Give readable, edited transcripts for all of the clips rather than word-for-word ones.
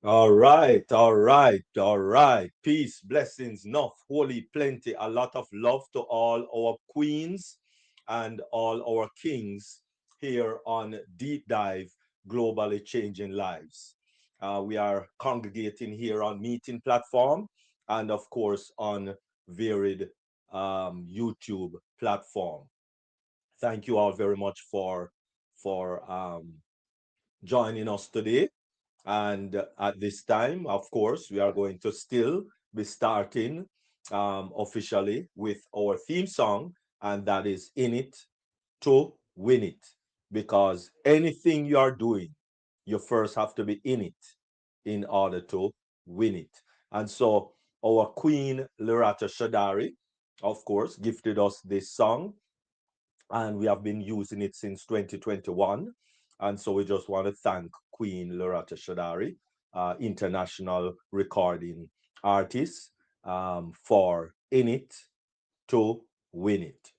All right, all right, all right. Peace, blessings, enough, holy, plenty, a lot of love to all our queens and all our kings here on Deep Dive Globally Changing Lives. We are congregating here on Meeting Platform and, of course, on varied YouTube platform. Thank you all very much for joining us today. And at this time, of course, we are going to still be starting officially with our theme song, and that is In It to Win It. Because anything you are doing, you first have to be in it in order to win it. And so our queen, Loretta Shadari, of course, gifted us this song, and we have been using it since 2021. And so we just want to thank Queen Loretta Shadari, international recording artist, for In It to Win It.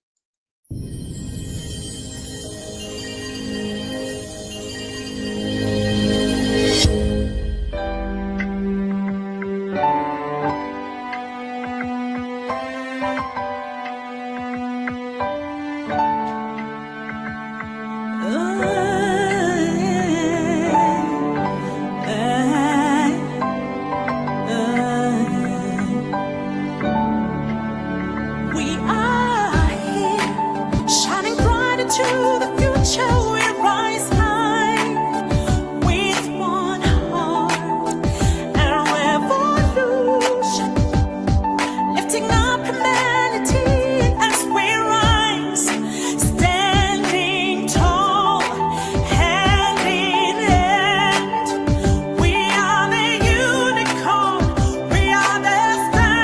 We are here, shining bright into the future. We rise high with one heart and revolution, lifting up humanity as we rise, standing tall, hand in hand. We are the unicorn, we are the stars.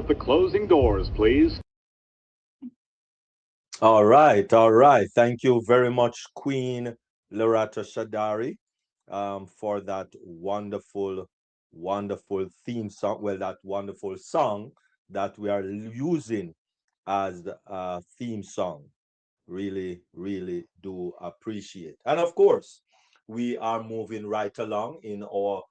the closing doors, please. All right, all right. Thank you very much, Queen Loretta Shadari, for that wonderful, wonderful theme song. Well, that wonderful song that we are using as the theme song. Really, really do appreciate. And of course, we are moving right along in our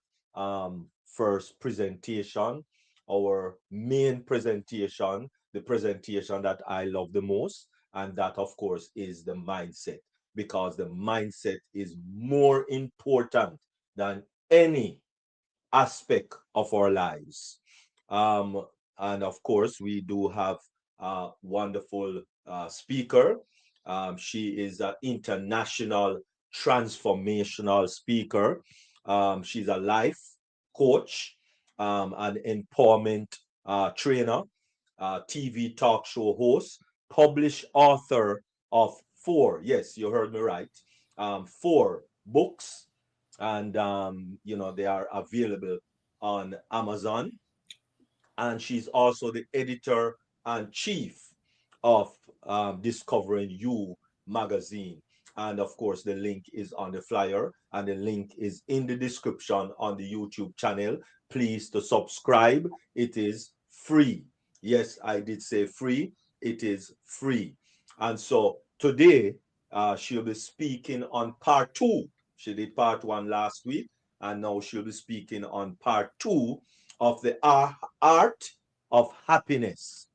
first presentation, our main presentation, the presentation that I love the most. And that, of course, is the mindset, because the mindset is more important than any aspect of our lives. Um, and of course, we do have a wonderful speaker. She is an international transformational speaker. She's a life coach, an empowerment trainer, TV talk show host, published author of four, yes, you heard me right, four books, and they are available on Amazon. And she's also the editor and chief of Discovering You magazine. And of course, the link is on the flyer, and the link is in the description on the YouTube channel. Please to subscribe. It is free. Yes, I did say free. It is free. And so today, she'll be speaking on part two. She did part one last week, and now she'll be speaking on part two of the art of happiness.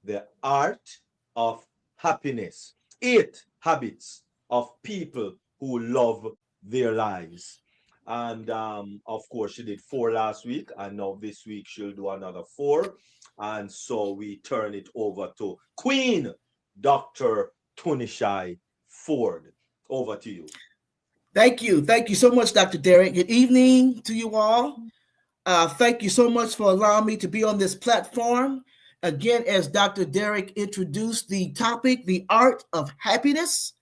The art of happiness. 8 habits of people who love their lives. And of course, she did 4 last week, and now this week she'll do another 4. And so we turn it over to Queen Dr. Tunishai Ford. Over to you. Thank you. Thank you so much, Dr. Derek. Good evening to you all. Thank you so much for allowing me to be on this platform. Again, as Dr. Derek introduced the topic, the art of happiness,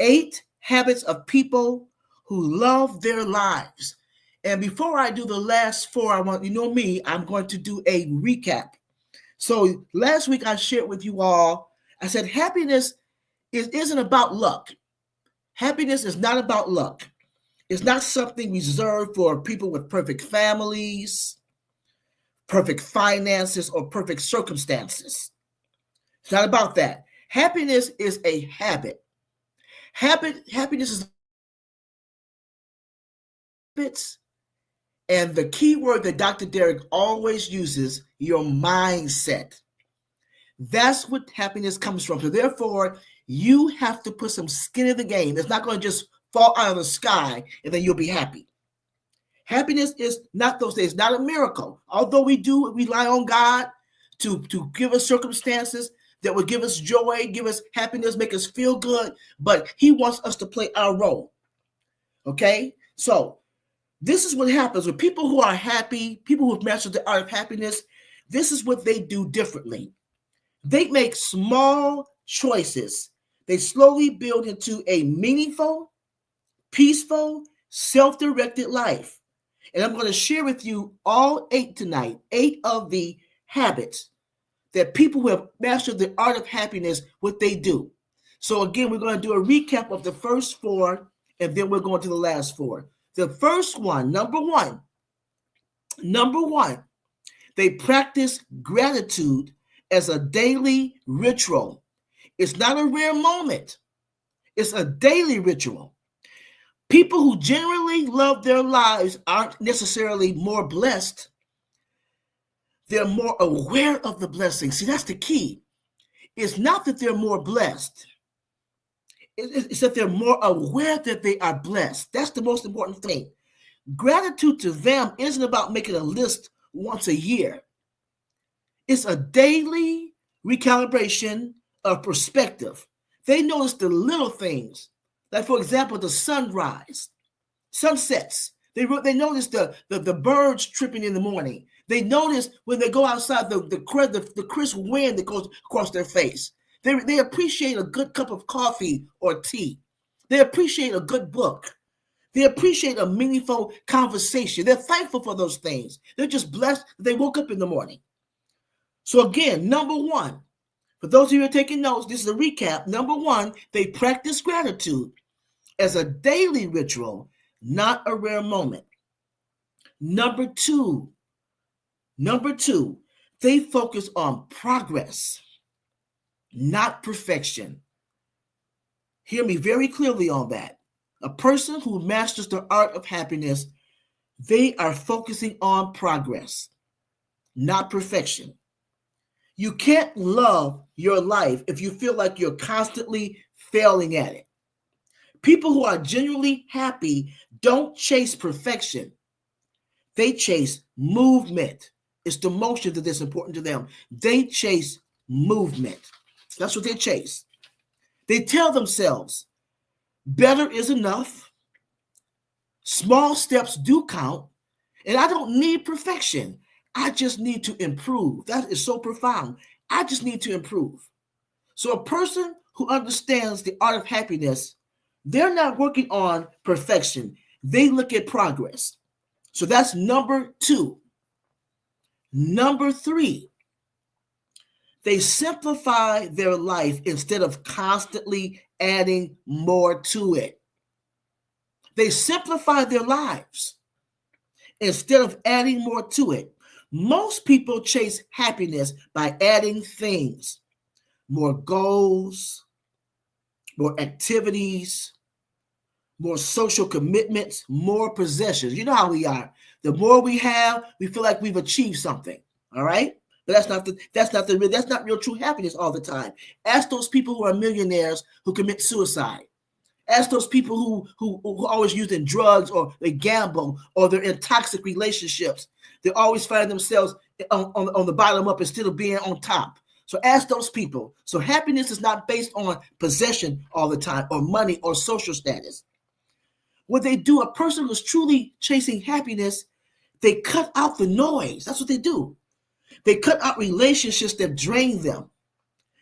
8 habits of people who love their lives. And before I do the last 4, I want, you know me, I'm going to do a recap. So last week I shared with you all, I said happiness isn't about luck. Happiness is not about luck. It's not something reserved for people with perfect families, perfect finances, or perfect circumstances. It's not about that. Happiness is a habit. Happiness is habits. And the key word that Dr. Derek always uses, your mindset. That's what happiness comes from. So therefore, you have to put some skin in the game. It's not going to just fall out of the sky and then you'll be happy. Happiness is not those things, not a miracle. Although we do rely on God to give us circumstances that will give us joy, give us happiness, make us feel good, but he wants us to play our role. Okay? So this is what happens with people who are happy, people who have mastered the art of happiness. This is what they do differently. They make small choices. They slowly build into a meaningful, peaceful, self-directed life. And I'm going to share with you all 8 tonight, 8 of the habits that people who have mastered the art of happiness, what they do. So again, we're going to do a recap of the first 4, and then we're going to the last 4. The first one, number one, they practice gratitude as a daily ritual. It's not a rare moment. It's a daily ritual. People who generally love their lives aren't necessarily more blessed. They're more aware of the blessing. See, that's the key. It's not that they're more blessed. It's that they're more aware that they are blessed. That's the most important thing. Gratitude to them isn't about making a list once a year. It's a daily recalibration of perspective. They notice the little things, like, for example, the sunrise, sunsets. They notice the birds tripping in the morning. They notice when they go outside the crisp wind that goes across their face. They appreciate a good cup of coffee or tea. They appreciate a good book. They appreciate a meaningful conversation. They're thankful for those things. They're just blessed that they woke up in the morning. So again, number one, for those of you who are taking notes, this is a recap. Number one, they practice gratitude as a daily ritual, not a rare moment. Number two, they focus on progress, not perfection. Hear me very clearly on that. A person who masters the art of happiness, they are focusing on progress, not perfection. You can't love your life if you feel like you're constantly failing at it. People who are genuinely happy don't chase perfection. They chase movement. It's the motion that's important to them. They chase movement. That's what they chase. They tell themselves, better is enough. Small steps do count. And I don't need perfection. I just need to improve. That is so profound. I just need to improve. So a person who understands the art of happiness, they're not working on perfection. They look at progress. So that's number two. Number three, they simplify their life instead of constantly adding more to it. They simplify their lives instead of adding more to it. Most people chase happiness by adding things, more goals, more activities, more social commitments, more possessions. You know how we are. The more we have, we feel like we've achieved something. All right? But that's not real true happiness all the time. Ask those people who are millionaires who commit suicide. Ask those people who always using drugs, or they gamble, or they're in toxic relationships. They always find themselves on the bottom up instead of being on top. So ask those people. So happiness is not based on possession all the time, or money, or social status. What they do, a person who's truly chasing happiness, they cut out the noise. That's what they do. They cut out relationships that drain them.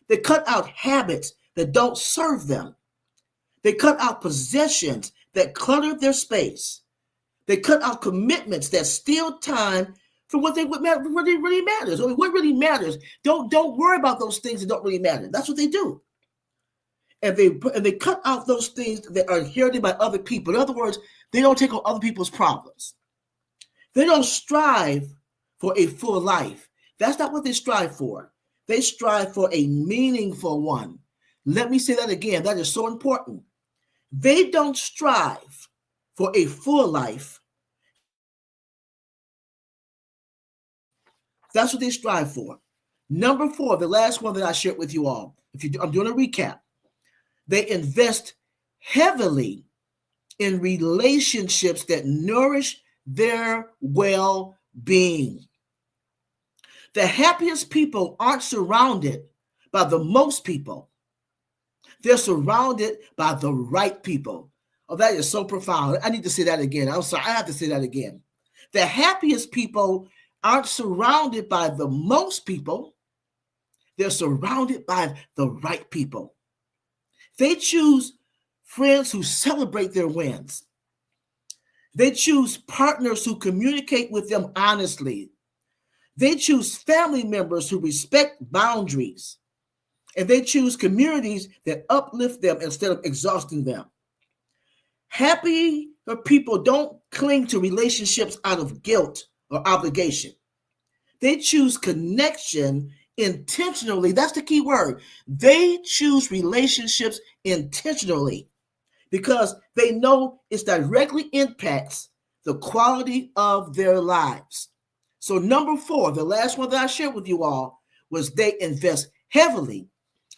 They cut out habits that don't serve them. They cut out possessions that clutter their space. They cut out commitments that steal time from what really matters. I mean, what really matters? Don't worry about those things that don't really matter. That's what they do. And they cut out those things that are inherited by other people. In other words, they don't take on other people's problems. They don't strive for a full life. That's not what they strive for. They strive for a meaningful one. Let me say that again. That is so important. They don't strive for a full life. That's what they strive for. Number four, the last one that I shared with you all. I'm doing a recap. They invest heavily in relationships that nourish their well-being. The happiest people aren't surrounded by the most people. They're surrounded by the right people. Oh, that is so profound. I need to say that again. I'm sorry. I have to say that again. The happiest people aren't surrounded by the most people. They're surrounded by the right people. They choose friends who celebrate their wins. They choose partners who communicate with them honestly. They choose family members who respect boundaries. And they choose communities that uplift them instead of exhausting them. Happy people don't cling to relationships out of guilt or obligation. They choose connection intentionally. That's the key word. They choose relationships intentionally because they know it directly impacts the quality of their lives. So number four, the last one that I shared with you all, was they invest heavily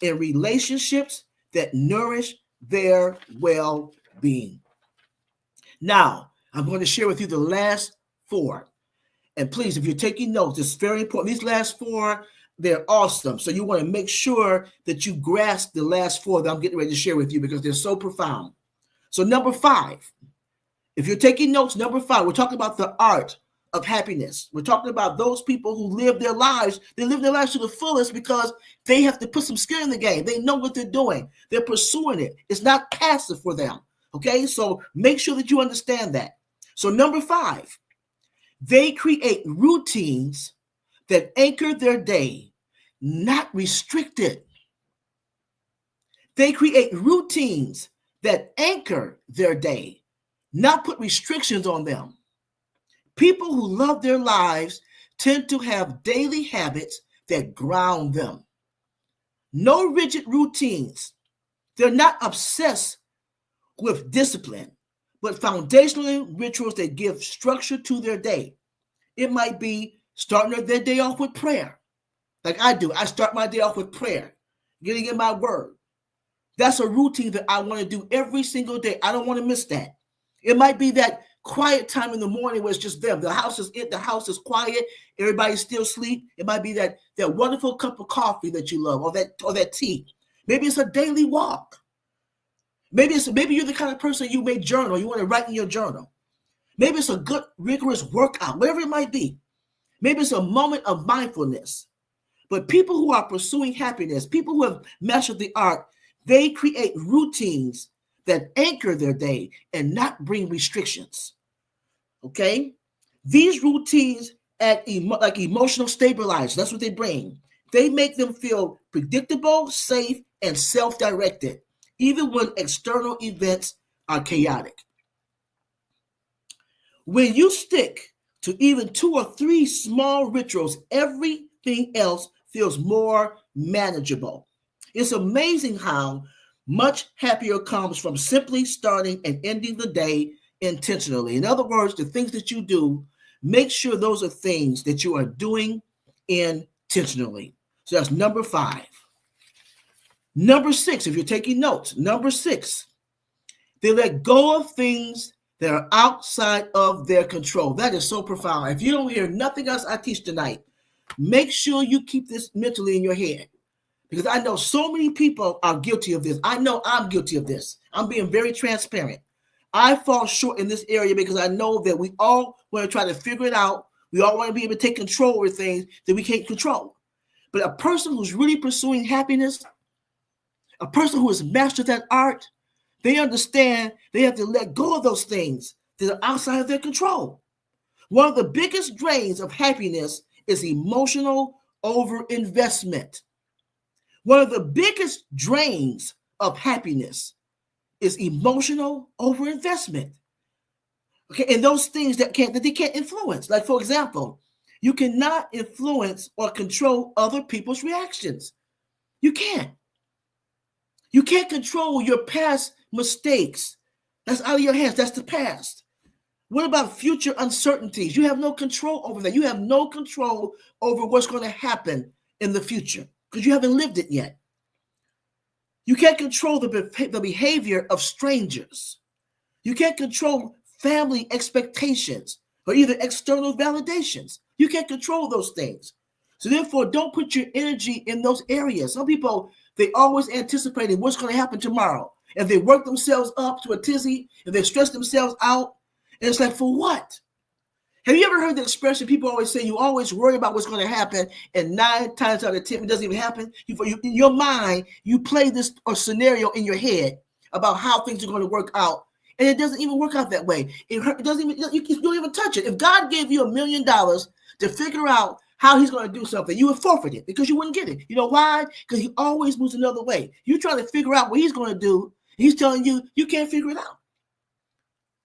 in relationships that nourish their well-being. Now, I'm going to share with you the last four. And please, if you're taking notes, it's very important. These last four, they're awesome. So you want to make sure that you grasp the last four that I'm getting ready to share with you because they're so profound. So number five, if you're taking notes, number five, we're talking about the art of happiness. We're talking about those people who live their lives. They live their lives to the fullest because they have to put some skin in the game. They know what they're doing. They're pursuing it. It's not passive for them. Okay, so make sure that you understand that. So number five, they create routines that anchor their day not restricted. They create routines that anchor their day, not put restrictions on them. People who love their lives tend to have daily habits that ground them. No rigid routines. They're not obsessed with discipline, but foundational rituals that give structure to their day. It might be starting their day off with prayer, like I do. I start my day off with prayer, getting in my word. That's a routine that I want to do every single day. I don't want to miss that. It might be that quiet time in the morning where it's just them. The house is quiet. Everybody's still asleep. It might be that wonderful cup of coffee that you love, or that tea. Maybe it's a daily walk. Maybe you're the kind of person you may journal. You want to write in your journal. Maybe it's a good rigorous workout, whatever it might be. Maybe it's a moment of mindfulness. But people who are pursuing happiness, people who have mastered the art, they create routines that anchor their day and not bring restrictions. Okay? These routines act like emotional stabilizers. That's what they bring. They make them feel predictable, safe, and self-directed, even when external events are chaotic. When you stick to even 2 or 3 small rituals, everything else feels more manageable. It's amazing how much happier comes from simply starting and ending the day intentionally. In other words, the things that you do, make sure those are things that you are doing intentionally. So that's number 5. Number 6, if you're taking notes, number 6, they let go of things that are outside of their control. That is so profound. If you don't hear nothing else I teach tonight, make sure you keep this mentally in your head, because I know so many people are guilty of this. I know I'm guilty of this. I'm being very transparent. I fall short in this area because I know that we all want to try to figure it out. We all want to be able to take control over things that we can't control. But a person who's really pursuing happiness, a person who has mastered that art, they understand they have to let go of those things that are outside of their control. One of the biggest drains of happiness is emotional overinvestment. One of the biggest drains of happiness is emotional overinvestment. Okay, and those things that they can't influence. Like, for example, you cannot influence or control other people's reactions. You can't. You can't control your past mistakes. That's out of your hands. That's the past. What about future uncertainties? You have no control over that. You have no control over what's going to happen in the future because you haven't lived it yet. You can't control the behavior of strangers. You can't control family expectations or either external validations. You can't control those things. So therefore, don't put your energy in those areas. Some people, they always anticipating what's going to happen tomorrow. And they work themselves up to a tizzy and they stress themselves out. And it's like, for what? Have you ever heard the expression, people always say, you always worry about what's going to happen, and 9 times out of 10, it doesn't even happen? In your mind, you play this scenario in your head about how things are going to work out, and it doesn't even work out that way. It doesn't even, you don't even touch it. If God gave you $1 million to figure out how he's going to do something, you would forfeit it because you wouldn't get it. You know why? Because he always moves another way. You're trying to figure out what he's going to do. He's telling you, you can't figure it out.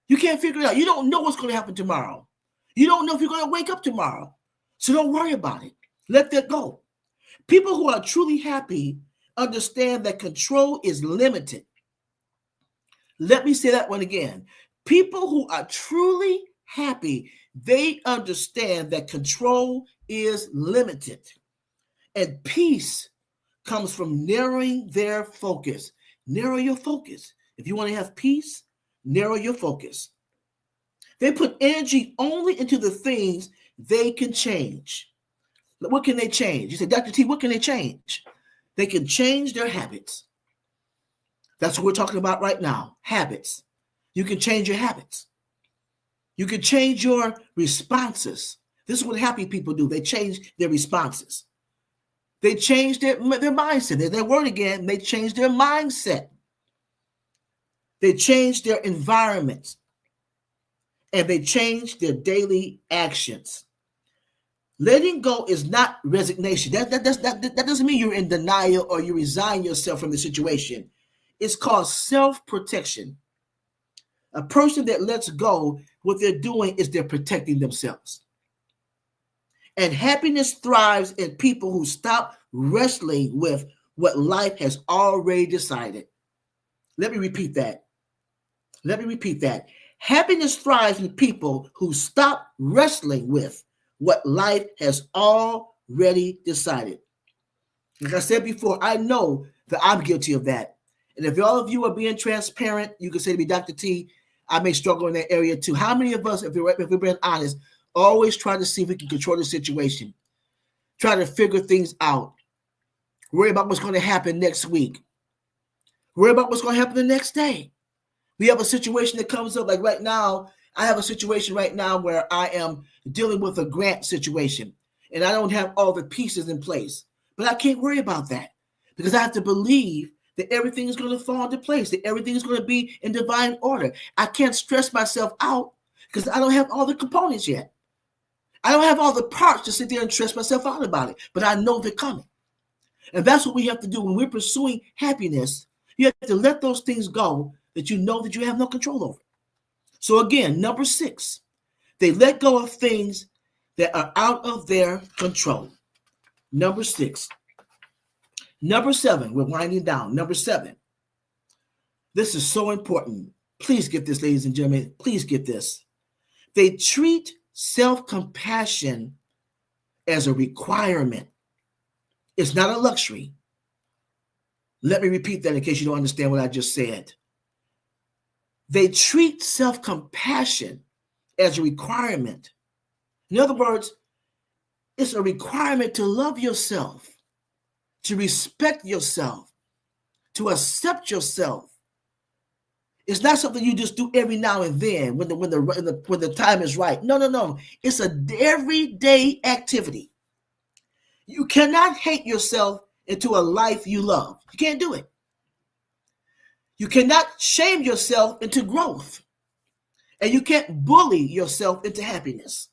You can't figure it out. You don't know what's going to happen tomorrow. You don't know if you're going to wake up tomorrow. So don't worry about it. Let that go. People who are truly happy understand that control is limited. Let me say that one again. People who are truly happy, they understand that control is limited. And peace comes from narrowing their focus. Narrow your focus. If you want to have peace, narrow your focus. They put energy only into the things they can change. What can they change? You say, Dr. T, what can they change? They can change their habits. That's what we're talking about right now, habits. You can change your habits. You can change your responses. This is what happy people do. They change their responses. They change their mindset. There's that word again. They change their mindset. They change their environments. And they change their daily actions. Letting go is not resignation. That doesn't mean you're in denial or you resign yourself from the situation. It's called self-protection. A person that lets go, what they're doing is they're protecting themselves. And happiness thrives in people who stop wrestling with what life has already decided. Let me repeat that. Happiness thrives in people who stop wrestling with what life has already decided. Like I said before, I know that I'm guilty of that. And if all of you are being transparent, you can say to me, Dr. T, I may struggle in that area too. How many of us, if we're being honest, always try to see if we can control the situation, try to figure things out, worry about what's going to happen next week, worry about what's going to happen the next day. We have a situation that comes up, like right now, I have a situation right now where I am dealing with a grant situation, and I don't have all the pieces in place. But I can't worry about that because I have to believe that everything is going to fall into place, that everything is going to be in divine order. I can't stress myself out because I don't have all the components yet. I don't have all the parts to sit there and stress myself out about it, but I know they're coming. And that's what we have to do when we're pursuing happiness. You have to let those things go that you know that you have no control over. So again, number 6, they let go of things that are out of their control. Number 6. Number 7, we're winding down. Number 7. This is so important. Please get this, ladies and gentlemen. Please get this. They treat self-compassion as a requirement. It's not a luxury. Let me repeat that in case you don't understand what I just said. They treat self-compassion as a requirement. In other words, it's a requirement to love yourself, to respect yourself, to accept yourself. It's not something you just do every now and then when the time is right. No. It's an everyday activity. You cannot hate yourself into a life you love. You can't do it. You cannot shame yourself into growth. And you can't bully yourself into happiness.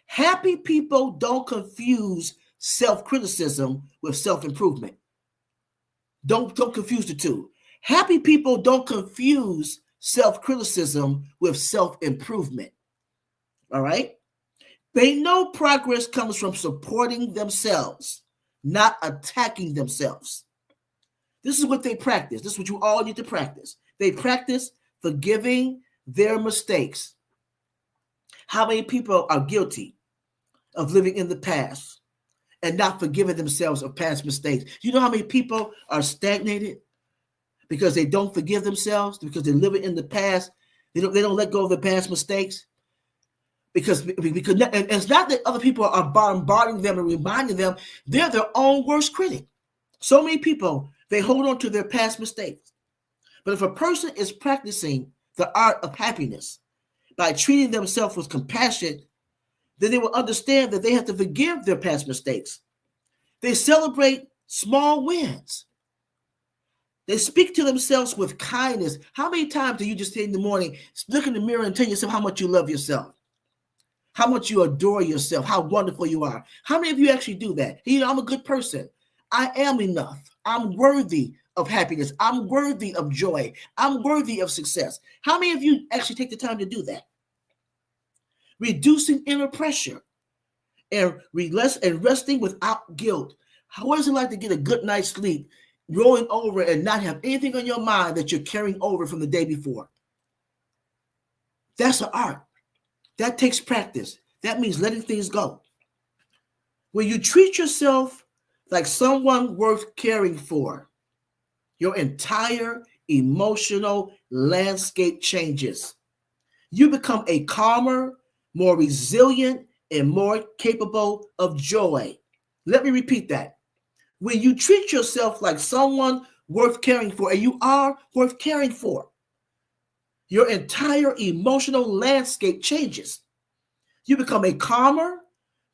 Happy people don't confuse self-criticism with self-improvement. Don't confuse the two. Happy people don't confuse self-criticism with self-improvement. All right? They know progress comes from supporting themselves, not attacking themselves. This is what they practice. This is what you all need to practice. They practice forgiving their mistakes. How many people are guilty of living in the past and not forgiving themselves of past mistakes? You know how many people are stagnated because they don't forgive themselves, because they're living in the past? They don't let go of the past mistakes. Because and it's not that other people are bombarding them and reminding them, they're their own worst critic. So many people, they hold on to their past mistakes. But if a person is practicing the art of happiness by treating themselves with compassion, then they will understand that they have to forgive their past mistakes. They celebrate small wins. They speak to themselves with kindness. How many times do you just say in the morning, look in the mirror and tell yourself how much you love yourself? How much you adore yourself, how wonderful you are? How many of you actually do that? You know, I'm a good person. I am enough. I'm worthy of happiness. I'm worthy of joy. I'm worthy of success. How many of you actually take the time to do that? Reducing inner pressure and resting without guilt. What is it like to get a good night's sleep, rolling over and not have anything on your mind that you're carrying over from the day before? That's an art. That takes practice. That means letting things go. When you treat yourself like someone worth caring for, your entire emotional landscape changes. You become a calmer, more resilient, and more capable of joy. Let me repeat that. When you treat yourself like someone worth caring for, and you are worth caring for, your entire emotional landscape changes. You become a calmer,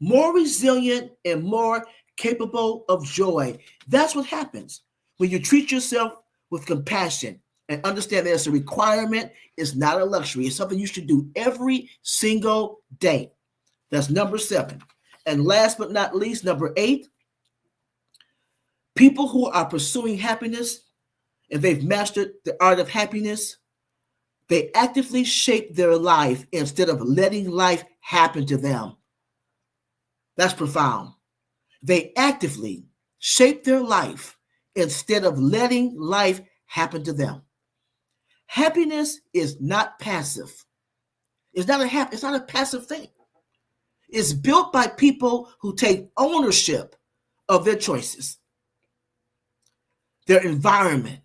more resilient, and more capable of joy. That's what happens when you treat yourself with compassion and understand that it's a requirement. It's not a luxury. It's something you should do every single day. That's number 7. And last but not least, number 8, people who are pursuing happiness and they've mastered the art of happiness, they actively shape their life instead of letting life happen to them. That's profound. They actively shape their life instead of letting life happen to them. Happiness is not passive. It's not a passive thing. It's built by people who take ownership of their choices, their environment,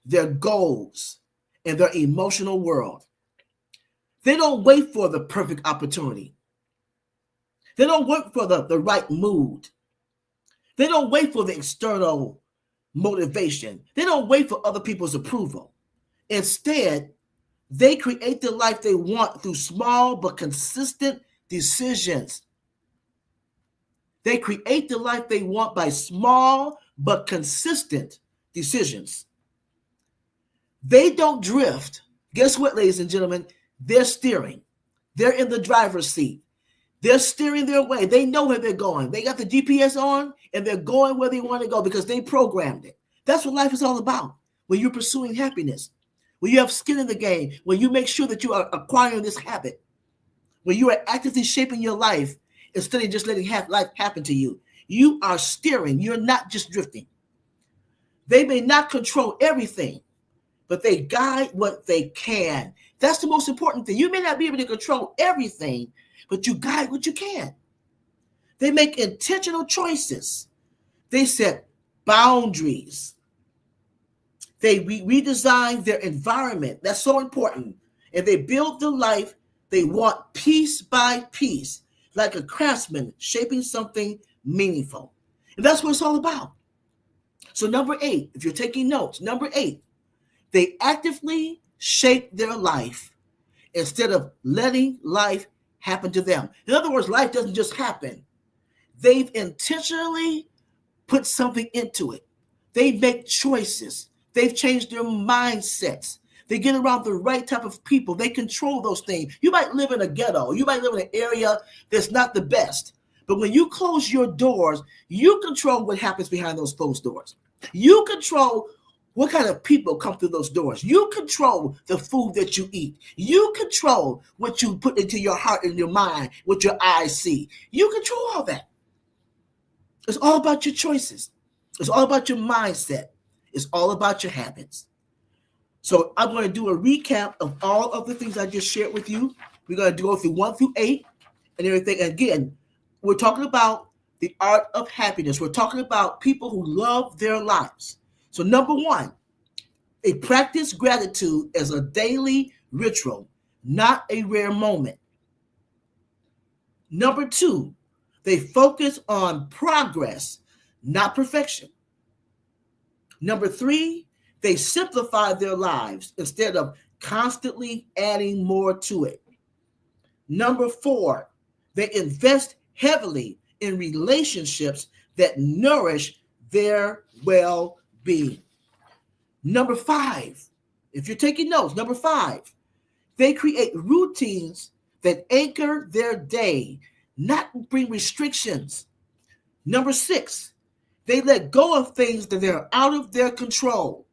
their goals, and their emotional world. They don't wait for the perfect opportunity. They don't wait for the right mood. They don't wait for the external motivation. They don't wait for other people's approval. Instead, they create the life they want through small but consistent decisions. They create the life they want by small but consistent decisions. They don't drift. Guess what, ladies and gentlemen? They're steering. They're in the driver's seat. They're steering their way. They know where they're going. They got the GPS on and they're going where they want to go because they programmed it. That's what life is all about. When you're pursuing happiness, when you have skin in the game, when you make sure that you are acquiring this habit, when you are actively shaping your life instead of just letting life happen to you, you are steering. You're not just drifting. They may not control everything, but they guide what they can. That's the most important thing. You may not be able to control everything, but you guide what you can. They make intentional choices. They set boundaries. They redesign their environment. That's so important. And they build the life they want piece by piece, like a craftsman shaping something meaningful. And that's what it's all about. So number 8, if you're taking notes, number 8, they actively shape their life instead of letting life happen to them. In other words, life doesn't just happen. They've intentionally put something into it. They make choices. They've changed their mindsets. They get around the right type of people. They control those things. You might live in a ghetto. You might live in an area that's not the best. But when you close your doors, you control what happens behind those closed doors. You control what kind of people come through those doors. You control the food that you eat. You control what you put into your heart and your mind, what your eyes see. You control all that. It's all about your choices. It's all about your mindset. It's all about your habits. So I'm going to do a recap of all of the things I just shared with you. We're going to go through 1 through 8 and everything. Again, we're talking about the art of happiness. We're talking about people who love their lives. So number 1, they practice gratitude as a daily ritual, not a rare moment. Number 2, they focus on progress, not perfection. Number 3, they simplify their lives instead of constantly adding more to it. Number 4, they invest heavily in relationships that nourish their well-being. Number 5, if you're taking notes, number 5, they create routines that anchor their day, not bring restrictions. Number 6, they let go of things that are out of their control.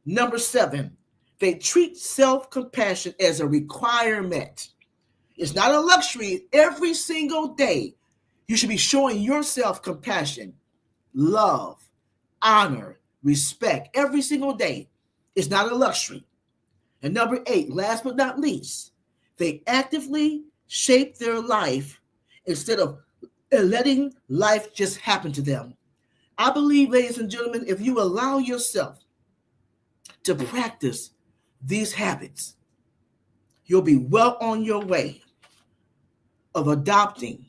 Number 7, they treat self-compassion as a requirement. It's not a luxury. Every single day, you should be showing yourself compassion, love, honor, respect. Every single day. It's not a luxury. And number 8, last but not least, they actively shape their life instead of letting life just happen to them. I believe, ladies and gentlemen, if you allow yourself to practice these habits, you'll be well on your way of adopting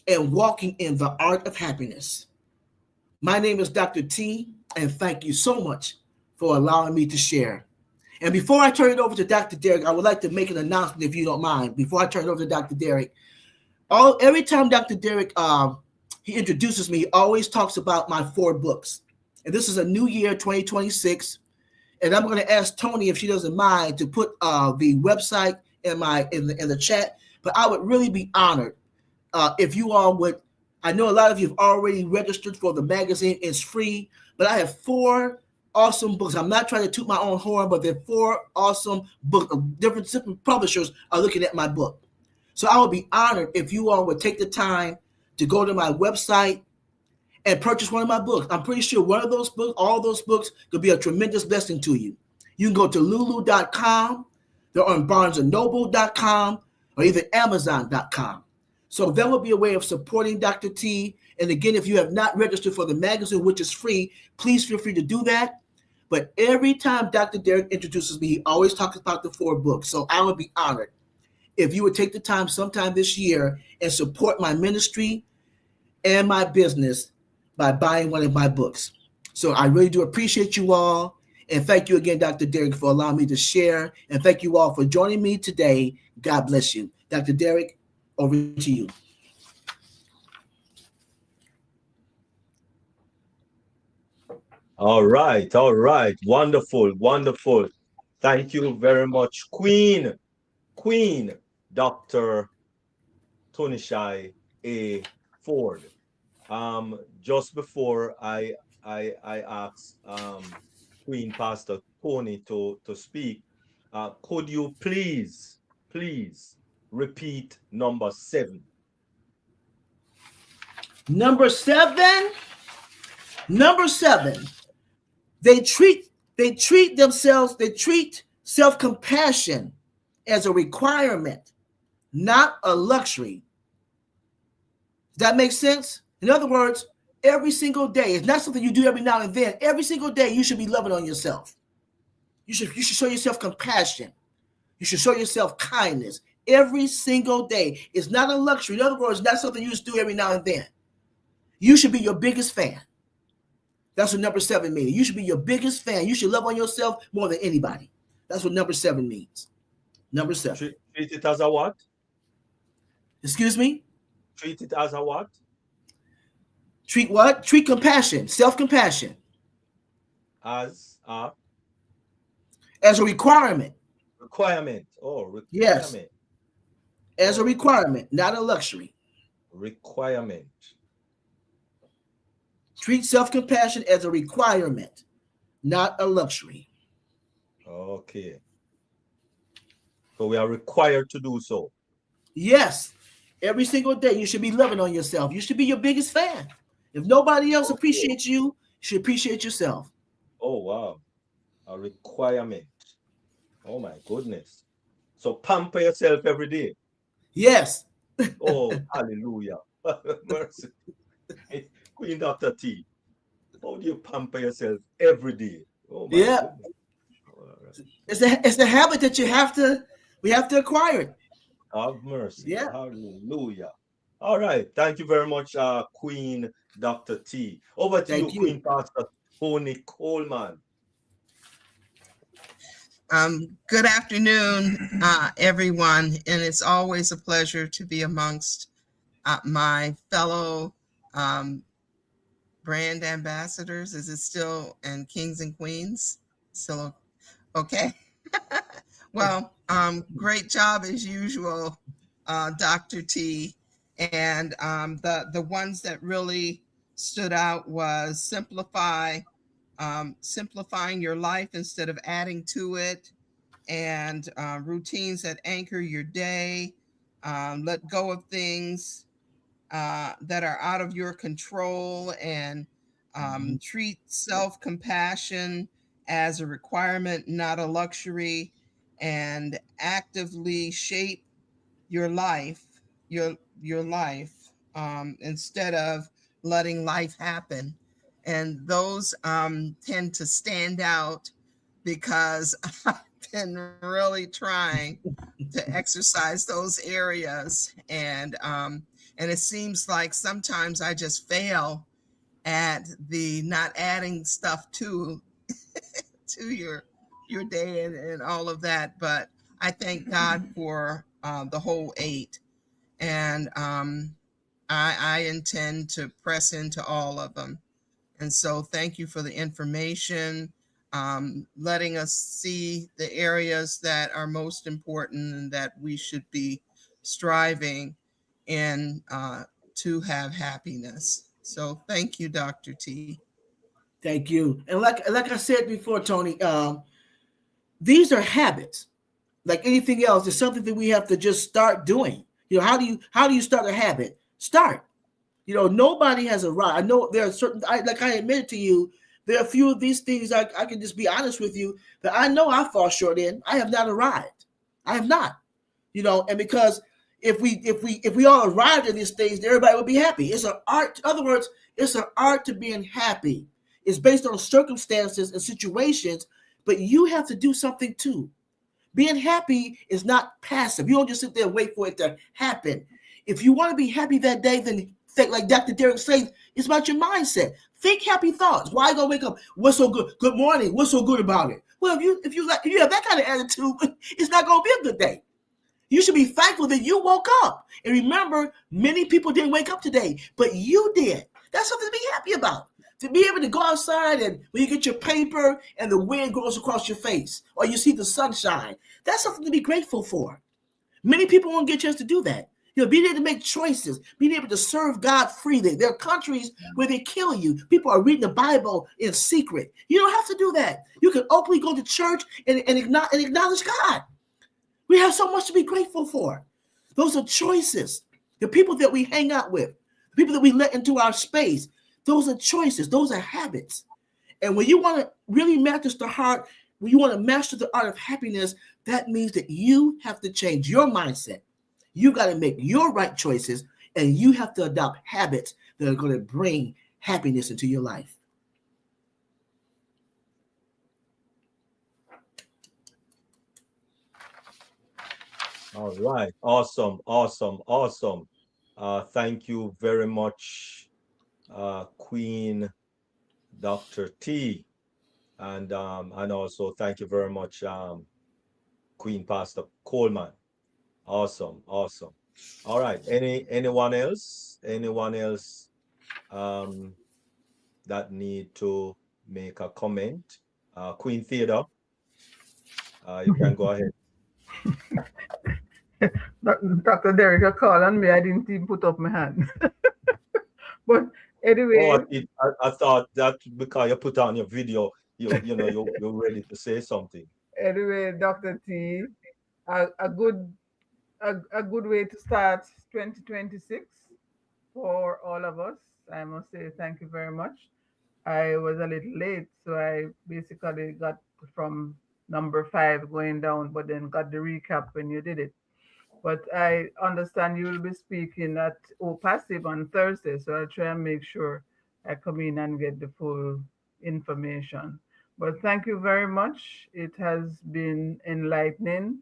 and walking in the art of happiness. My name is Dr. T, and thank you so much for allowing me to share. And before I turn it over to Dr. Derek, I would like to make an announcement, if you don't mind, before I turn it over to Dr. Derek. Every time Dr. Derek he introduces me, he always talks about my 4 books. And this is a new year, 2026. And I'm going to ask Tony if she doesn't mind to put the website in the chat. But I would really be honored if you all would, I know a lot of you have already registered for the magazine. It's free, but I have 4 awesome books. I'm not trying to toot my own horn, but there are 4 awesome books. Different publishers are looking at my book. So I would be honored if you all would take the time to go to my website and purchase one of my books. I'm pretty sure one of those books, all those books, could be a tremendous blessing to you. You can go to lulu.com, they're on barnesandnoble.com, or even amazon.com. So that would be a way of supporting Dr. T. And again, if you have not registered for the magazine, which is free, please feel free to do that. But every time Dr. Derek introduces me, he always talks about the 4 books. So I would be honored if you would take the time sometime this year and support my ministry and my business by buying one of my books. So I really do appreciate you all. And thank you again, Dr. Derek, for allowing me to share. And thank you all for joining me today. God bless you. Dr. Derek, over to you. All right. Wonderful. Thank you very much, Queen Dr. Tonishai A. Ford. Just before I ask Queen Pastor Tony to speak, could you please repeat number 7? Number seven. They treat self-compassion as a requirement, not a luxury. Does that make sense? In other words, every single day, it's not something you do every now and then. Every single day, you should be loving on yourself. You should show yourself compassion. You should show yourself kindness every single day. It's not a luxury. In other words, not something you just do every now and then. You should be your biggest fan. That's what number 7 means. You should be your biggest fan. You should love on yourself more than anybody. That's what number 7 means. Number 7. Treat it as a what? Excuse me? Treat it as a what? Treat what? Treat compassion, self-compassion. As a requirement. Requirement. Oh, requirement. Yes. As a requirement, not a luxury. Requirement. Treat self-compassion as a requirement, not a luxury. Okay. So we are required to do so. Yes. Every single day, you should be loving on yourself. You should be your biggest fan. If nobody else appreciates you, you should appreciate yourself. Oh, wow. A requirement. Oh, my goodness. So pamper yourself every day. Yes. Oh, hallelujah. Mercy. Queen Dr. T, how do you pamper yourself every day? Oh, my goodness. It's the habit that we have to acquire it. Have mercy. Yeah. Hallelujah. All right. Thank you very much, Queen Dr. T. Over to you, Queen Pastor Tony Coleman. Good afternoon, everyone. And it's always a pleasure to be amongst my fellow brand ambassadors. Is it still, and kings and queens? Still okay? Well, great job as usual, Dr. T. And the ones that really stood out was simplifying your life instead of adding to it, and routines that anchor your day. Let go of things that are out of your control, and treat self-compassion as a requirement, not a luxury, and actively shape your life, instead of letting life happen. And those tend to stand out because I've been really trying to exercise those areas. And it seems like sometimes I just fail at the not adding stuff to your day and all of that. But I thank God for the whole 8. And I intend to press into all of them. And so thank you for the information, letting us see the areas that are most important and that we should be striving and to have happiness. So thank you, Dr. T. Thank you. And like I said before, Tony, these are habits. Like anything else, it's something that we have to just start doing. You know, how do you start a habit? Start. You know, nobody has arrived. I know there are certain, like I admitted to you, there are a few of these things I can just be honest with you that I know I fall short in. I have not arrived. I have not. You know, and because if we all arrived at these things, everybody would be happy. It's an art. In other words, it's an art to being happy. It's based on circumstances and situations, but you have to do something too. Being happy is not passive. You don't just sit there and wait for it to happen. If you want to be happy that day, then think like Dr. Derek says, it's about your mindset. Think happy thoughts. Why go wake up? What's so good? Good morning. What's so good about it? Well, if you have that kind of attitude, it's not going to be a good day. You should be thankful that you woke up. And remember, many people didn't wake up today, but you did. That's something to be happy about. To be able to go outside and when you get your paper and the wind goes across your face or you see the sunshine, that's something to be grateful for. Many people won't get a chance to do that. You know, being able to make choices, being able to serve God freely. There are countries where they kill you. People are reading the Bible in secret. You don't have to do that. You can openly go to church and acknowledge God. We have so much to be grateful for. Those are choices. The people that we hang out with, the people that we let into our space, those are choices. Those are habits. And when you want to really master the heart, when you want to master the art of happiness, that means that you have to change your mindset. You got to make your right choices, and you have to adopt habits that are going to bring happiness into your life. All right. Awesome. Thank you very much, Queen Dr. T. And also thank you very much, Queen Pastor Coleman. Awesome. All right. Anyone else? That need to make a comment? Queen Theodore, you can go ahead. Dr. Derek, you called on me. I didn't even put up my hand. But anyway. I thought that because you put on your video, you're ready to say something. Anyway, Dr. T, a good way to start 2026 for all of us. I must say thank you very much. I was a little late, so I basically got from number 5 going down, but then got the recap when you did it. But I understand you will be speaking at OPASSIVE on Thursday, so I'll try and make sure I come in and get the full information. But thank you very much. It has been enlightening,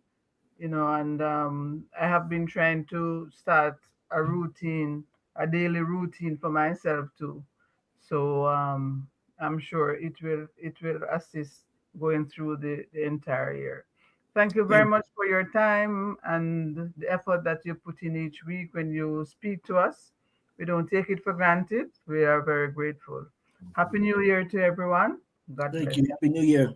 and I have been trying to start a daily routine for myself too. So I'm sure it will assist going through the entire year. Thank you very much for your time and the effort that you put in each week when you speak to us. We don't take it for granted. We are very grateful. Happy New Year to everyone. God bless. Thank you. Happy New Year.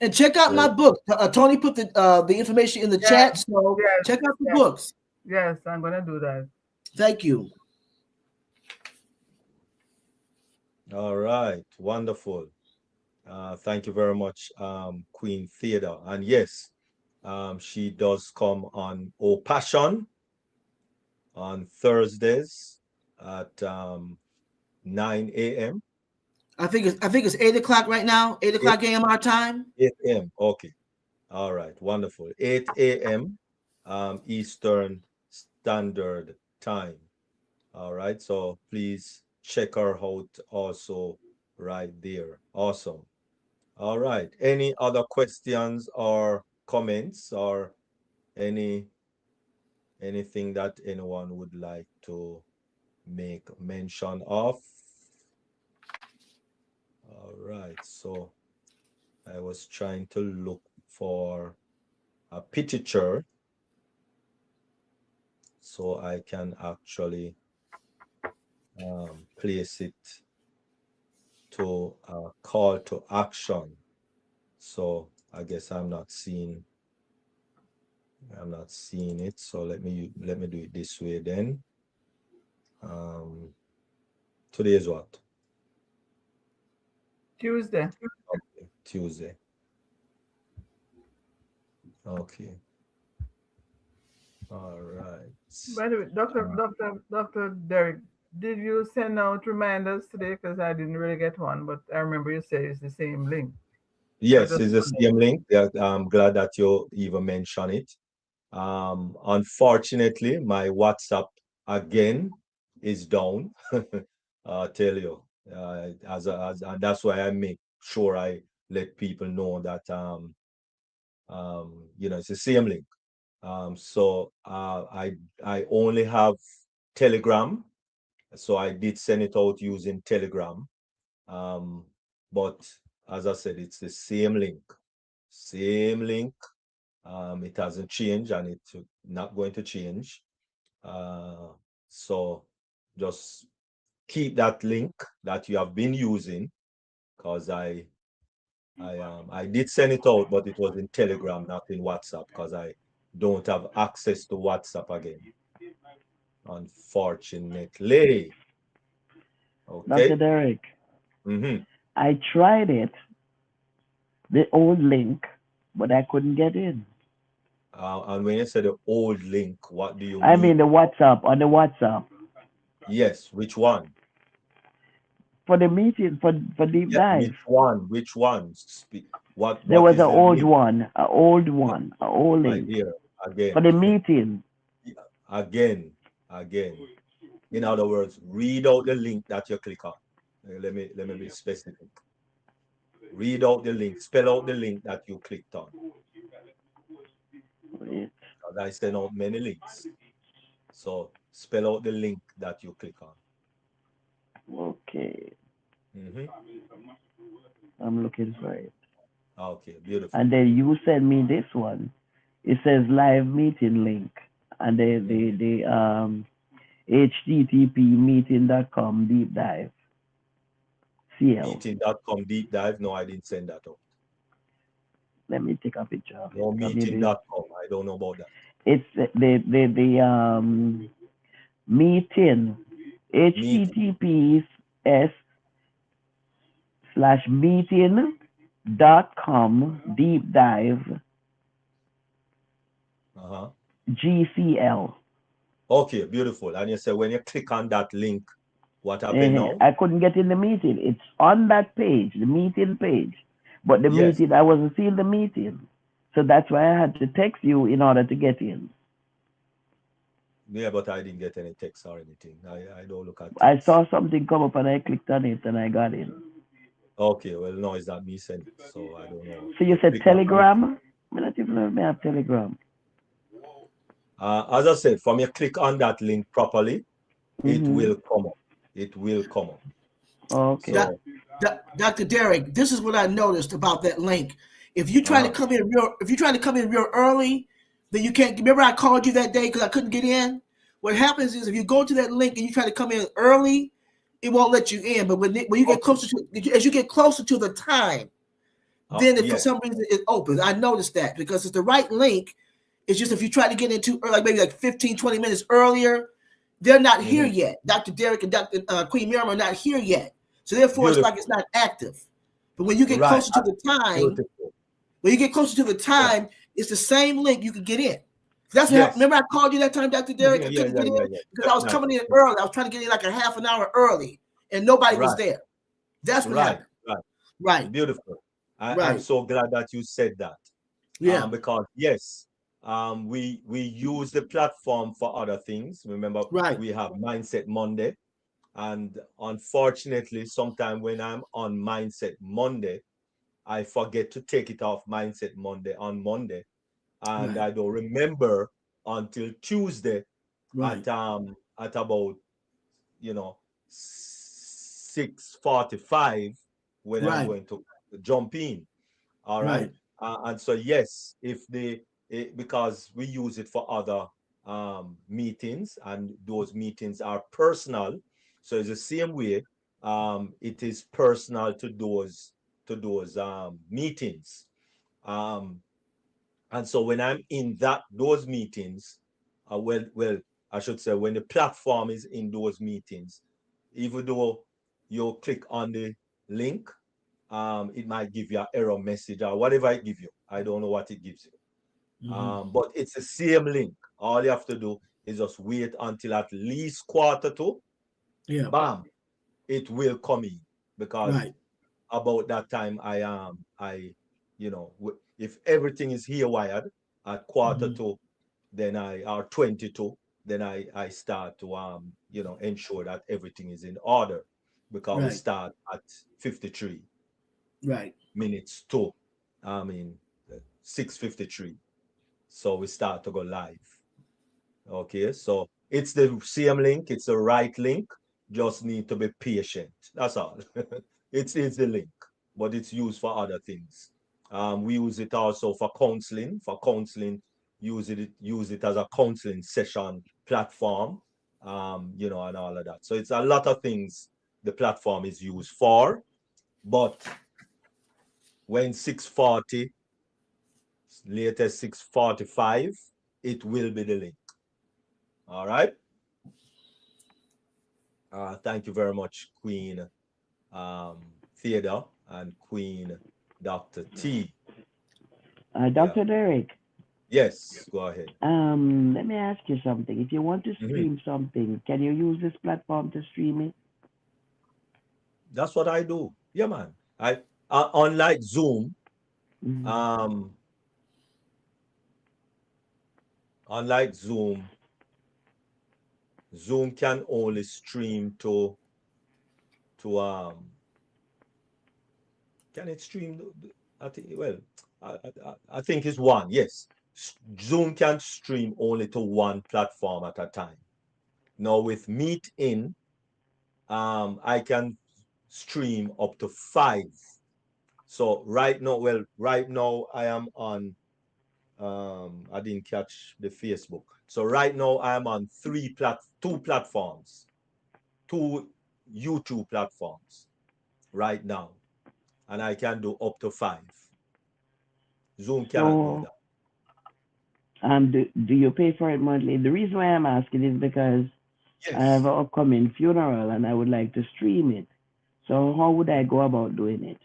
And check out my book. Tony put the information in the chat, so check out the books. Yes, I'm going to do that. Thank you. All right. Wonderful. Thank you very much, Queen Theodore. And yes, she does come on Passion on Thursdays at 9 a.m. I think it's 8 o'clock right now. 8 o'clock a.m. our time. 8 a.m. Okay. All right. Wonderful. 8 a.m. Eastern Standard Time. All right. So please check her out also right there. Awesome. All right. Any other questions or comments or anything that anyone would like to make mention of? All right. So I was trying to look for a picture so I can actually place it to a call to action. So I guess I'm not seeing I'm not seeing it, so let me do it this way then. Today is what? Tuesday. Okay, Tuesday. Okay. All right. By the way, Dr. Derek, did you send out reminders today? Because I didn't really get one, but I remember you said it's the same link. So Yes, just it's the same link. Yeah, I'm glad that you even mentioned it. Unfortunately, my WhatsApp again is down. Tell you, and that's why I make sure I let people know that it's the same link. So I only have Telegram, so I did send it out using Telegram. But as I said, it's the same link, same link. It hasn't changed, and it's not going to change. So just keep that link that you have been using, because I did send it out, but it was in Telegram, not in WhatsApp, because I don't have access to WhatsApp again, unfortunately. Dr. Okay. Derek, Mm-hmm. I tried it, the old link, but I couldn't get in. And when you say the old link, what do you I mean mean? the WhatsApp, on the WhatsApp. Yes, which one? For the meeting, for deep Yeah, dive. which one? Which one? Speak. There What was is an the old link? one, My, an old my link dear, for again, the meeting. again, again. In other words, read out the link that you click on. Let me be specific. Read out the link. Spell out the link that you clicked on. Wait, Because I send out many links. So spell out the link that you click on. okay, Mm-hmm. I'm looking for it. Okay, beautiful. And then you send me this one. It says live meeting link, and Mm-hmm. the http meeting.com deep dive CL. Meeting.com deep dive. No, I didn't send that out. Let me take a picture of it. No, Maybe meeting.com. I don't know about that. it's the meeting Meeting. https slash meeting.com deep dive Uh-huh. GCL. Okay, beautiful. And you say when you click on that link, what happened now? I couldn't get in the meeting. It's on that page, the meeting page. But the Yes. meeting, I wasn't seeing the meeting. So that's why I had to text you in order to get in. Yeah, but I didn't get any text or anything. I don't look at I text. saw something come up and I clicked on it and I got in. Okay, well, no, it's not me sending it, so I don't know. So you You said click back on it. Telegram? I don't even know if I have Telegram. As I said, from you click on that link properly, it Mm-hmm. will come up. It will come up. Okay. So, Dr. Derek, this is what I noticed about that link. If you try to uh-huh. come in real early, then you can't. Remember, I called you that day because I couldn't get in. What happens is if you go to that link and you try to come in early, it won't let you in. But when you get Okay. closer to, as you get closer to the time, then if for Yeah. some reason it opens. I noticed that because it's the right link. It's just if you try to get into like maybe like 15, 20 minutes earlier, they're not here Mm-hmm. yet. Dr. Derek and Dr. Queen Miriam are not here yet. So therefore, it's like it's Beautiful. not active. But when you get Right. closer to the time, Beautiful. Yeah. it's the same link you can get in. That's what happened. Yes. Remember, I called you that time, Dr. Derek. Mhm. I Yeah, couldn't yeah, get in yeah, yeah. because I was coming in Definitely. early. I was trying to get in like a half an hour early, and nobody was Right. there. That's what Right. happened. Right. Right. Beautiful. I'm Right. so glad that you said that. Yeah. Because yes, we use the platform for other things. Remember, Right. we have Mindset Monday, and unfortunately, sometimes when I'm on Mindset Monday, I forget to take it off Mindset Monday on Monday, and Right. I don't remember until Tuesday Right. at about 6:45 when I'm Right. going to jump in. All right. Right. And so, yes, because we use it for other meetings, and those meetings are personal. So it's the same way. It is personal to those meetings. Um, And so when I'm in those meetings, well, I should say when the platform is in those meetings, even though you click on the link, it might give you an error message or whatever it gives you. I don't know what it gives you. But it's the same link. All you have to do is just wait until at least 1:45. Yeah. Bam, it will come in, because Right. about that time if everything is haywire at 1:45, then or 22, then I start to ensure that everything is in order, because we Right. start at 53 Right. minutes to 6:53, so we start to go live. Okay, so it's the same link, it's the right link, just need to be patient, that's all. It's the link, but it's used for other things. We use it also for counseling. Use it as a counseling session platform, and all of that. So it's a lot of things the platform is used for. But when 6:40, latest 6:45, it will be the link. All right. Thank you very much, Queen Theodore and Queen Dr. T. Dr. Derek, Yes, go ahead. let me ask you something. If you want to stream something, can you use this platform to stream it? That's what I do. Yeah, man. I unlike Zoom, unlike Zoom, Zoom can only stream to can it stream? I think, well, I think it's one. Yes, Zoom can stream only to one platform at a time. Now with Meet-in, I can stream up to 5. So right now I am on. I didn't catch the Facebook. So right now I am on 2 platforms, 2 YouTube platforms right now, and I can do up to 5. Zoom cannot do that. Do you pay for it monthly? The reason why I'm asking is because I have an upcoming funeral and I would like to stream it. So how would I go about doing it?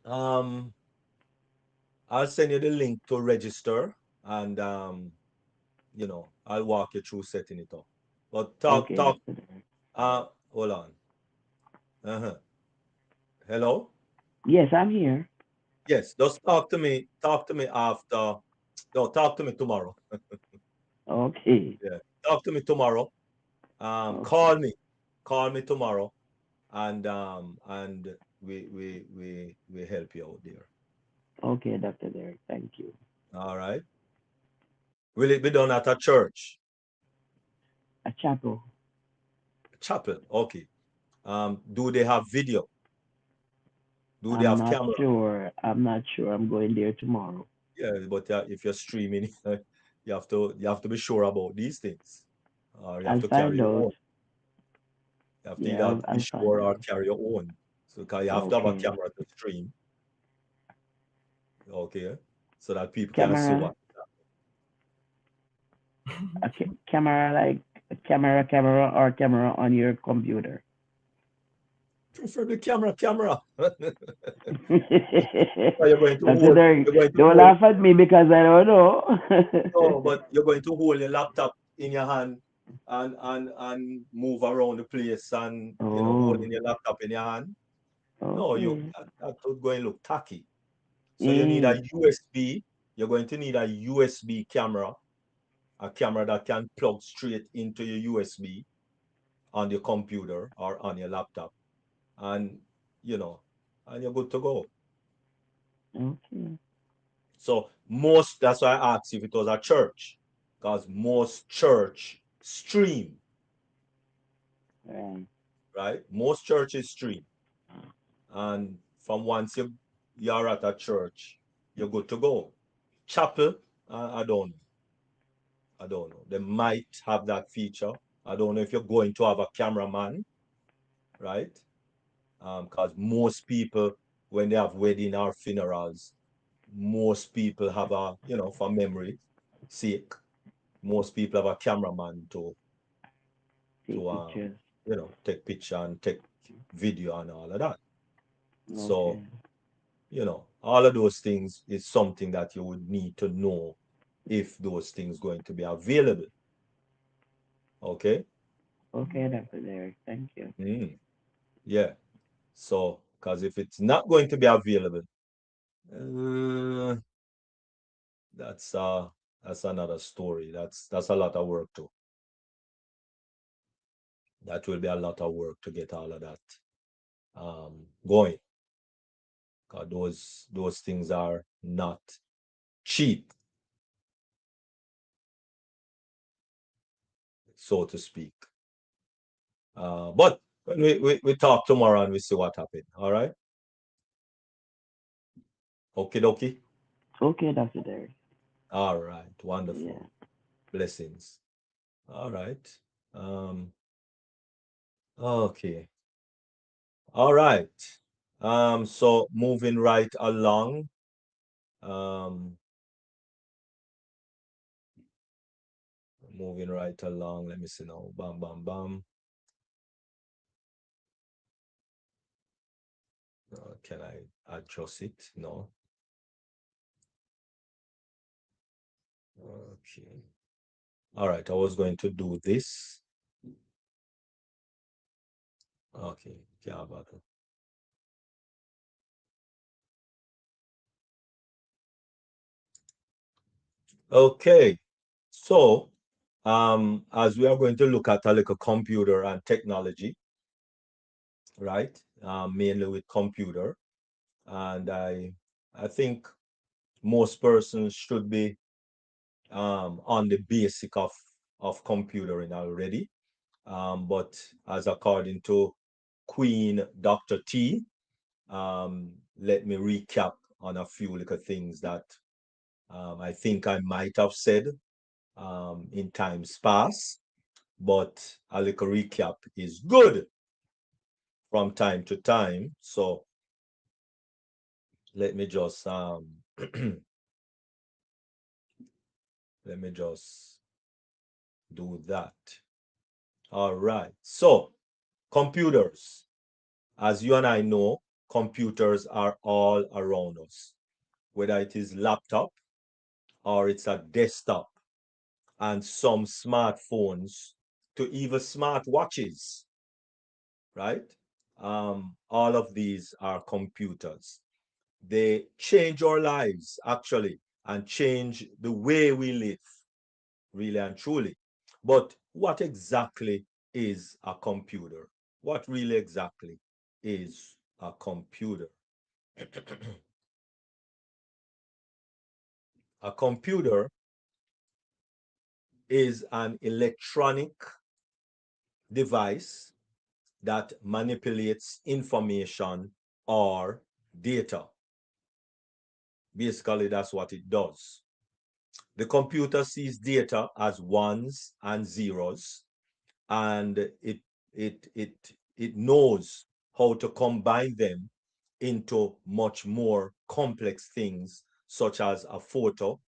I'll send you the link to register, and I'll walk you through setting it up. But talk. Hold on. Hello? Yes, I'm here. Yes, just talk to me after. No, talk to me tomorrow. Okay. Yeah, talk to me tomorrow. Call me tomorrow, and we help you out there. Okay, Dr. Derek, thank you. All right. Will it be done at a church? A chapel. Chapel. Okay. Do they have video? Do they have camera? I'm not sure. I'm going there tomorrow. Yeah, but if you're streaming, you have to be sure about these things. Or you have to carry your own. You have to either be sure or carry your own. So because you have to have a camera to stream. Okay. So that people can see what. A camera, like a camera or camera on your computer. Preferably camera. Don't laugh at me because I don't know. No, but you're going to hold your laptop in your hand and move around the place and holding your laptop in your hand. No, that would going to look tacky. So you need a USB. You're going to need a USB camera, a camera that can plug straight into your USB on your computer or on your laptop, and and you're good to go. Okay. So that's why I asked if it was a church, because most church stream. Right? Most churches stream. And from once you're at a church, you're good to go. Chapel, I don't know. They might have that feature. I don't know if you're going to have a cameraman, right? Because most people, when they have wedding or funerals, most people have a, for memory sake, most people have a cameraman to Take pictures. Take picture and take video and all of that. So, Okay. all of those things is something that you would need to know if those things going to be available. Okay? Okay, Dr. Derek. Thank you. Yeah. So, because if it's not going to be available, that's another story. That's a lot of work too. That will be a lot of work to get all of that going. Because those things are not cheap, so to speak. But we talk tomorrow and we see what happened. All right. Okay, dokie. Okay, Dr. Derek. All right. Wonderful. Yeah. Blessings. All right. Okay. All right. So moving right along. Moving right along. Let me see now. Bam, bam, bam. Can I adjust it? No. Okay. All right. I was going to do this. Okay. Yeah, but okay. So, as we are going to look at a little computer and technology, right? Mainly with computer, and I think most persons should be on the basic of computering already. But as according to Queen Dr. T, let me recap on a few little things that I think I might have said in times past, but a little recap is good from time to time. So let me just let me just do that. All right. So computers, as you and I know, computers are all around us, whether it is laptop or it's a desktop, and some smartphones to even smart watches, right? All of these are computers. They change our lives actually and change the way we live, really and truly. But what exactly is a computer? What really exactly is a computer? A computer is an electronic device that manipulates information or data. Basically, that's what it does. The computer sees data as ones and zeros, and it knows how to combine them into much more complex things, such as a photo,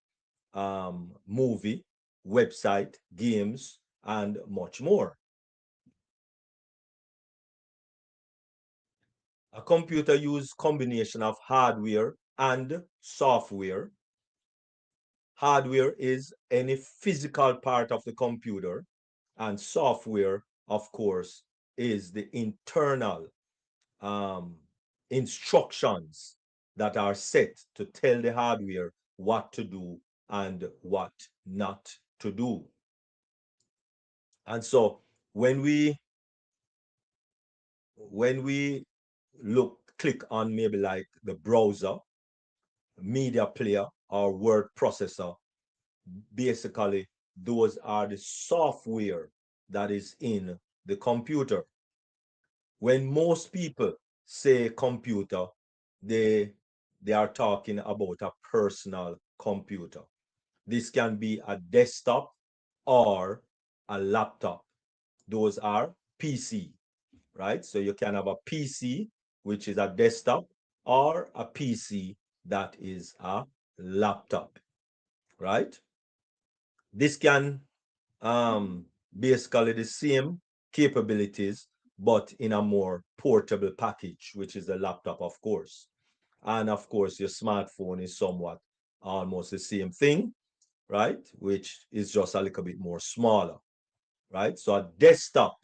movie, website, games, and much more. A computer uses combination of hardware and software. Hardware is any physical part of the computer, and software, of course, is the internal instructions that are set to tell the hardware what to do and what not to do. And so when we click on maybe like the browser, media player, or word processor, basically those are the software that is in the computer. When most people say computer, they are talking about a personal computer. This can be a desktop or a laptop. Those are PC, right? So you can have a PC, which is a desktop, or a PC that is a laptop, right? This can basically the same capabilities, but in a more portable package, which is the laptop, of course. And of course, your smartphone is somewhat almost the same thing, right? Which is just a little bit more smaller, right? So a desktop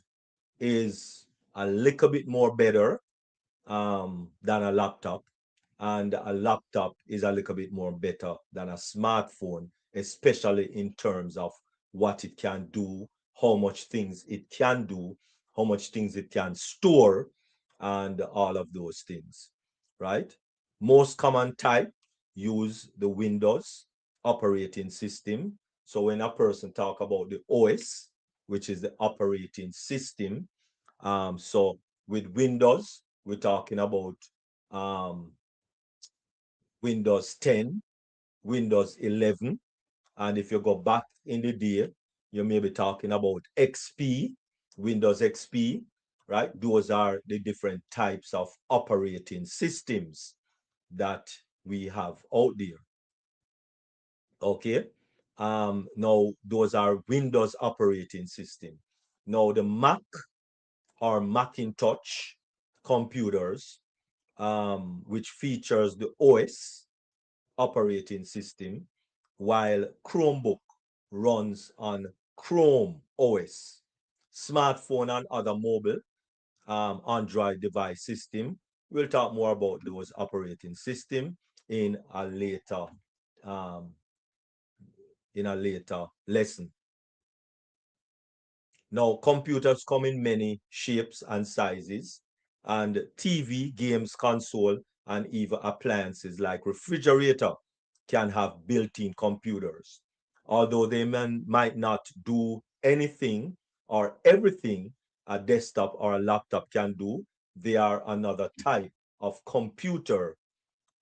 is a little bit more better than a laptop, and a laptop is a little bit more better than a smartphone, especially in terms of what it can do, how much things it can do, how much things it can store, and all of those things, right? Most common type use the Windows operating system. So when a person talk about the OS, which is the operating system, so with Windows, we're talking about um, Windows 10, Windows 11, and if you go back in the day, you may be talking about XP, Windows XP, right? Those are the different types of operating systems that we have out there. Okay. Now those are Windows operating system. Now the Mac or Macintosh computers, which features the OS operating system, while Chromebook runs on Chrome OS. Smartphone and other mobile Android device system. We'll talk more about those operating system in a later um, lesson. Now, computers come in many shapes and sizes, and TV, games, console, and even appliances like refrigerator can have built-in computers. Although they might not do anything or everything a desktop or a laptop can do, they are another type of computer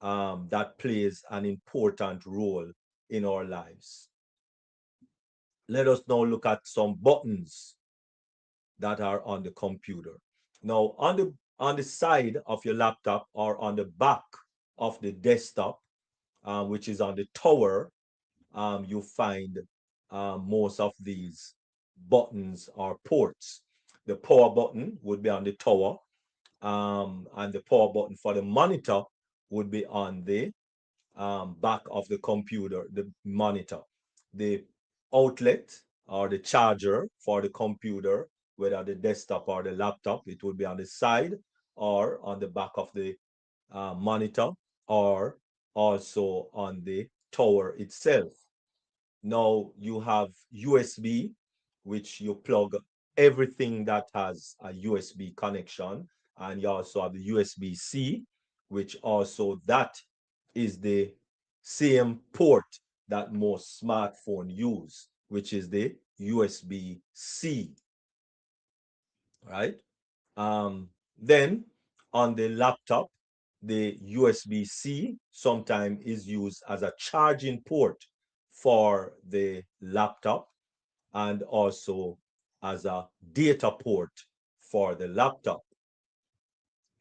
that plays an important role in our lives. Let us now look at some buttons that are on the computer. Now, on the side of your laptop or on the back of the desktop, which is on the tower, you find most of these buttons or ports. The power button would be on the tower, and the power button for the monitor would be on the back of the computer, the monitor. The outlet or the charger for the computer, whether the desktop or the laptop, it would be on the side or on the back of the monitor, or also on the tower itself. Now you have USB, which you plug everything that has a USB connection, and you also have the USB-C, which also that is the same port that most smartphones use, which is the USB-C, right? Then on the laptop, the USB-C sometimes is used as a charging port for the laptop, and also as a data port for the laptop.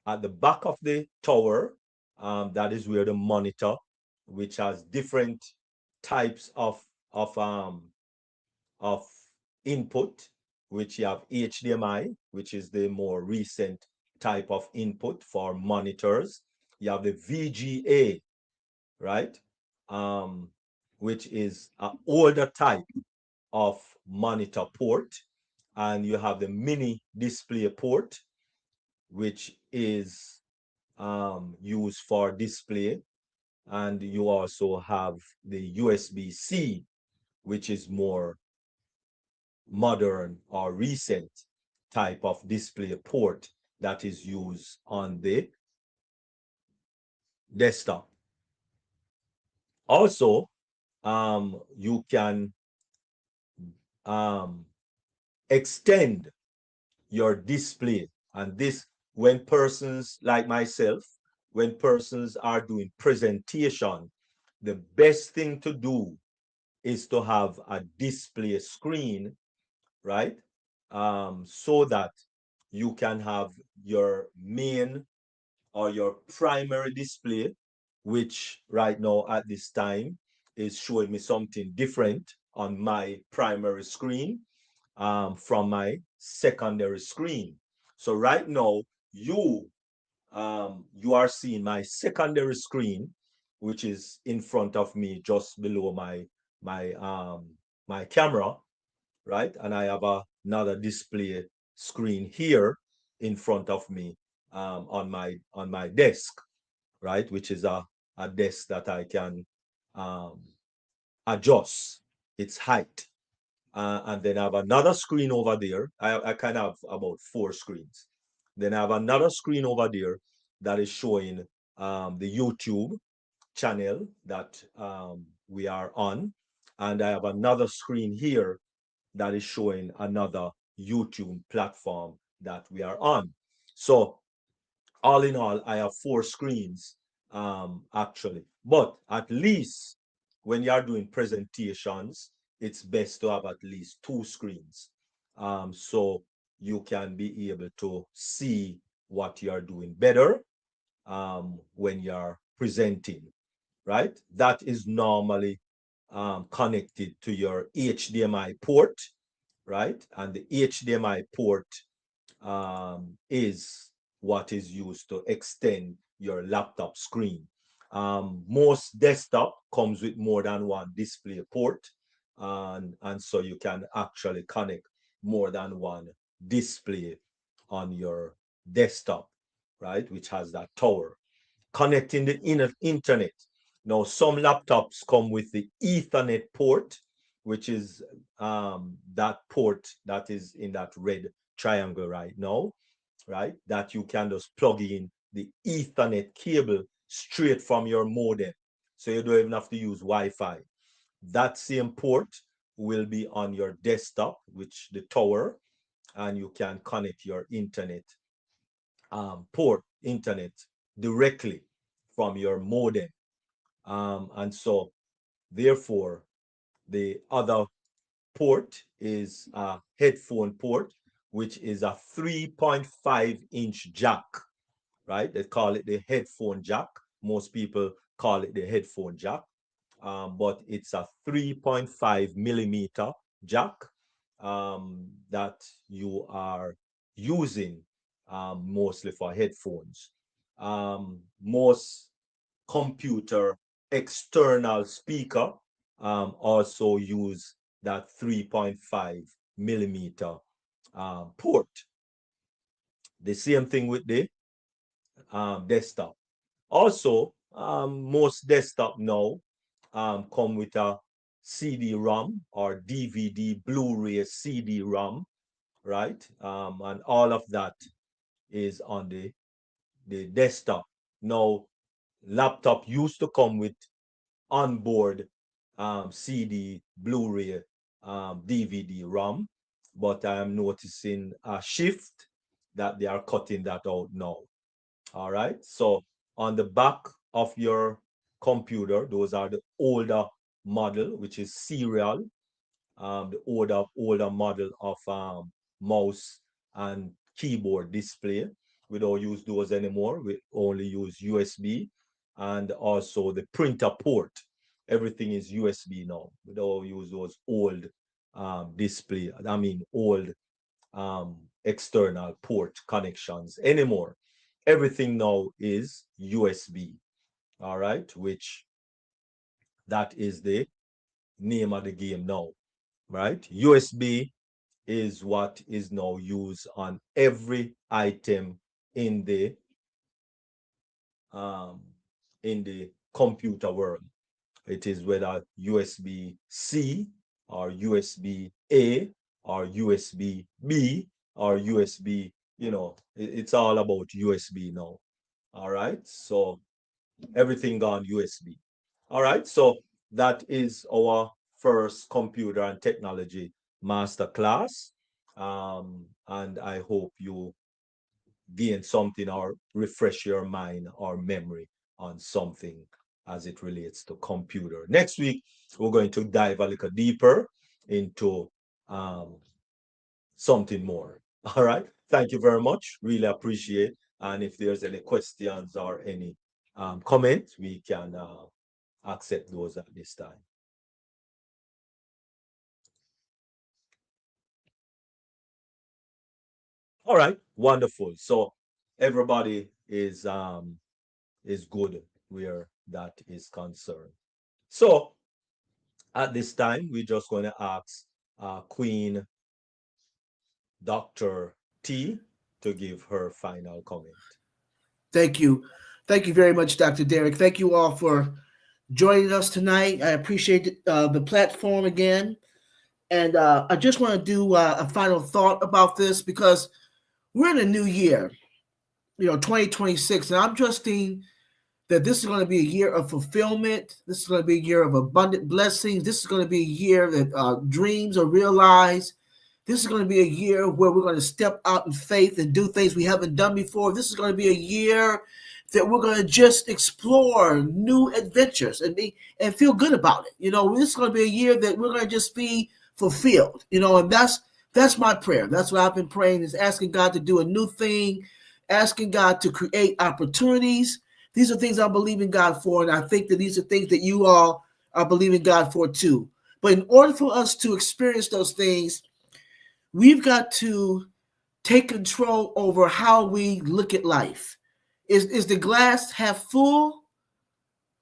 At the back of the tower, that is where the monitor, which has different types of input, which you have HDMI, which is the more recent type of input for monitors. You have the VGA, right? Which is an older type of monitor port. And you have the mini display port, which is used for display. And you also have the USB-C, which is more modern or recent type of display port that is used on the desktop. Also, you can extend your display, and this, when persons like myself, when persons are doing presentation, the best thing to do is to have a display screen, right? So that you can have your main or your primary display which right now at this time is showing me something different on my primary screen from my secondary screen. So right now, you are seeing my secondary screen, which is in front of me, just below my camera, right? And I have another display screen here in front of me on my desk, right? Which is a desk that I can um, adjust its height. And then I have another screen over there. I kind of have about 4 screens. Then I have another screen over there that is showing the YouTube channel that we are on. And I have another screen here that is showing another YouTube platform that we are on. So all in all, I have 4 screens actually. But at least when you are doing presentations, it's best to have at least 2 screens. So you can be able to see what you are doing better when you're presenting, right? That is normally connected to your HDMI port, right? And the HDMI port is what is used to extend your laptop screen. Most desktop comes with more than one display port, and so you can actually connect more than one display on your desktop, right? Which has that tower. Connecting the internet. Now, some laptops come with the Ethernet port, which is that port that is in that red triangle right now, right? That you can just plug in the Ethernet cable straight from your modem. So you don't even have to use Wi-Fi. That same port will be on your desktop, which the tower, and you can connect your internet internet directly from your modem. And so therefore, the other port is a headphone port, which is a 3.5-inch jack, right? They call it the headphone jack. Most people call it the headphone jack, but it's a 3.5 millimeter jack that you are using mostly for headphones. Most computer external speaker also use that 3.5 millimeter port. The same thing with the desktop. Also, most desktop now come with a CD-ROM or DVD, Blu-ray CD-ROM, right? And all of that is on the desktop. Now, laptop used to come with onboard CD, Blu-ray, DVD, ROM, but I am noticing a shift that they are cutting that out now. All right. So on the back of your computer, those are the older model, which is serial, the older model of mouse and keyboard display. We don't use those anymore. We only use USB, and also the printer port. Everything is USB now. We don't use those old old external port connections anymore. Everything now is USB. All right, which that is the name of the game now, right? USB is what is now used on every item in the computer world. It is whether USB-C or USB-A or USB-B or USB, it's all about USB now. All right, so everything gone USB. All right, so that is our first computer and technology masterclass. And I hope you gain something or refresh your mind or memory on something as it relates to computer. Next week, we're going to dive a little deeper into something more. All right. Thank you very much. Really appreciate. And if there's any questions or any comment, we can accept those at this time. All right, wonderful. So everybody is good where that is concerned. So at this time, we're just going to ask Queen Dr. T to give her final comment. Thank you. Thank you very much, Dr. Derek. Thank you all for joining us tonight. I appreciate the platform again. And I just want to do a final thought about this because we're in a new year, 2026. And I'm trusting that this is going to be a year of fulfillment. This is going to be a year of abundant blessings. This is going to be a year that dreams are realized. This is going to be a year where we're going to step out in faith and do things we haven't done before. This is going to be a year that we're going to just explore new adventures and feel good about it. This is going to be a year that we're going to just be fulfilled, and that's my prayer. That's what I've been praying, is asking God to do a new thing, asking God to create opportunities. These are things I'm believing God for, and I think that these are things that you all are believing God for too. But in order for us to experience those things, we've got to take control over how we look at life. Is the glass half full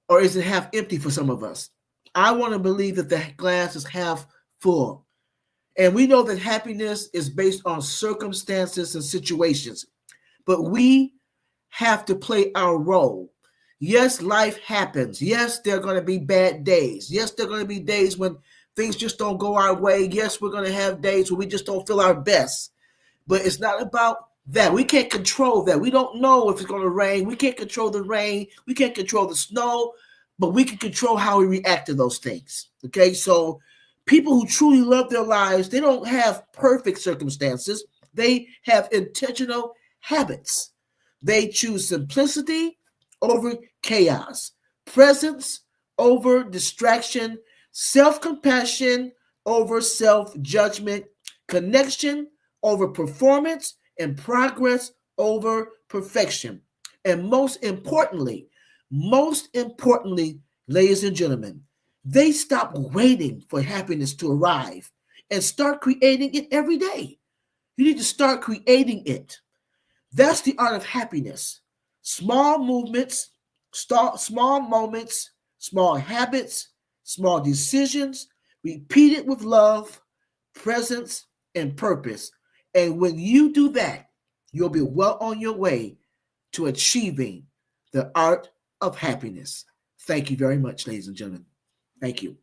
or is it half empty for some of us? I want to believe that the glass is half full. And we know that happiness is based on circumstances and situations, but we have to play our role. Yes, life happens. Yes, there are going to be bad days. Yes, there are going to be days when things just don't go our way. Yes, we're going to have days where we just don't feel our best. But it's not about that. We can't control that. We don't know if it's going to rain. We can't control the rain. We can't control the snow, but we can control how we react to those things. Okay, so people who truly love their lives, they don't have perfect circumstances. They have intentional habits. They choose simplicity over chaos, presence over distraction, self-compassion over self-judgment, connection over performance, and progress over perfection. And most importantly, ladies and gentlemen, they stop waiting for happiness to arrive and start creating it every day. You need to start creating it. That's the art of happiness. Small movements, small moments, small habits, small decisions, repeated with love, presence, and purpose. And when you do that, you'll be well on your way to achieving the art of happiness. Thank you very much, ladies and gentlemen. Thank you.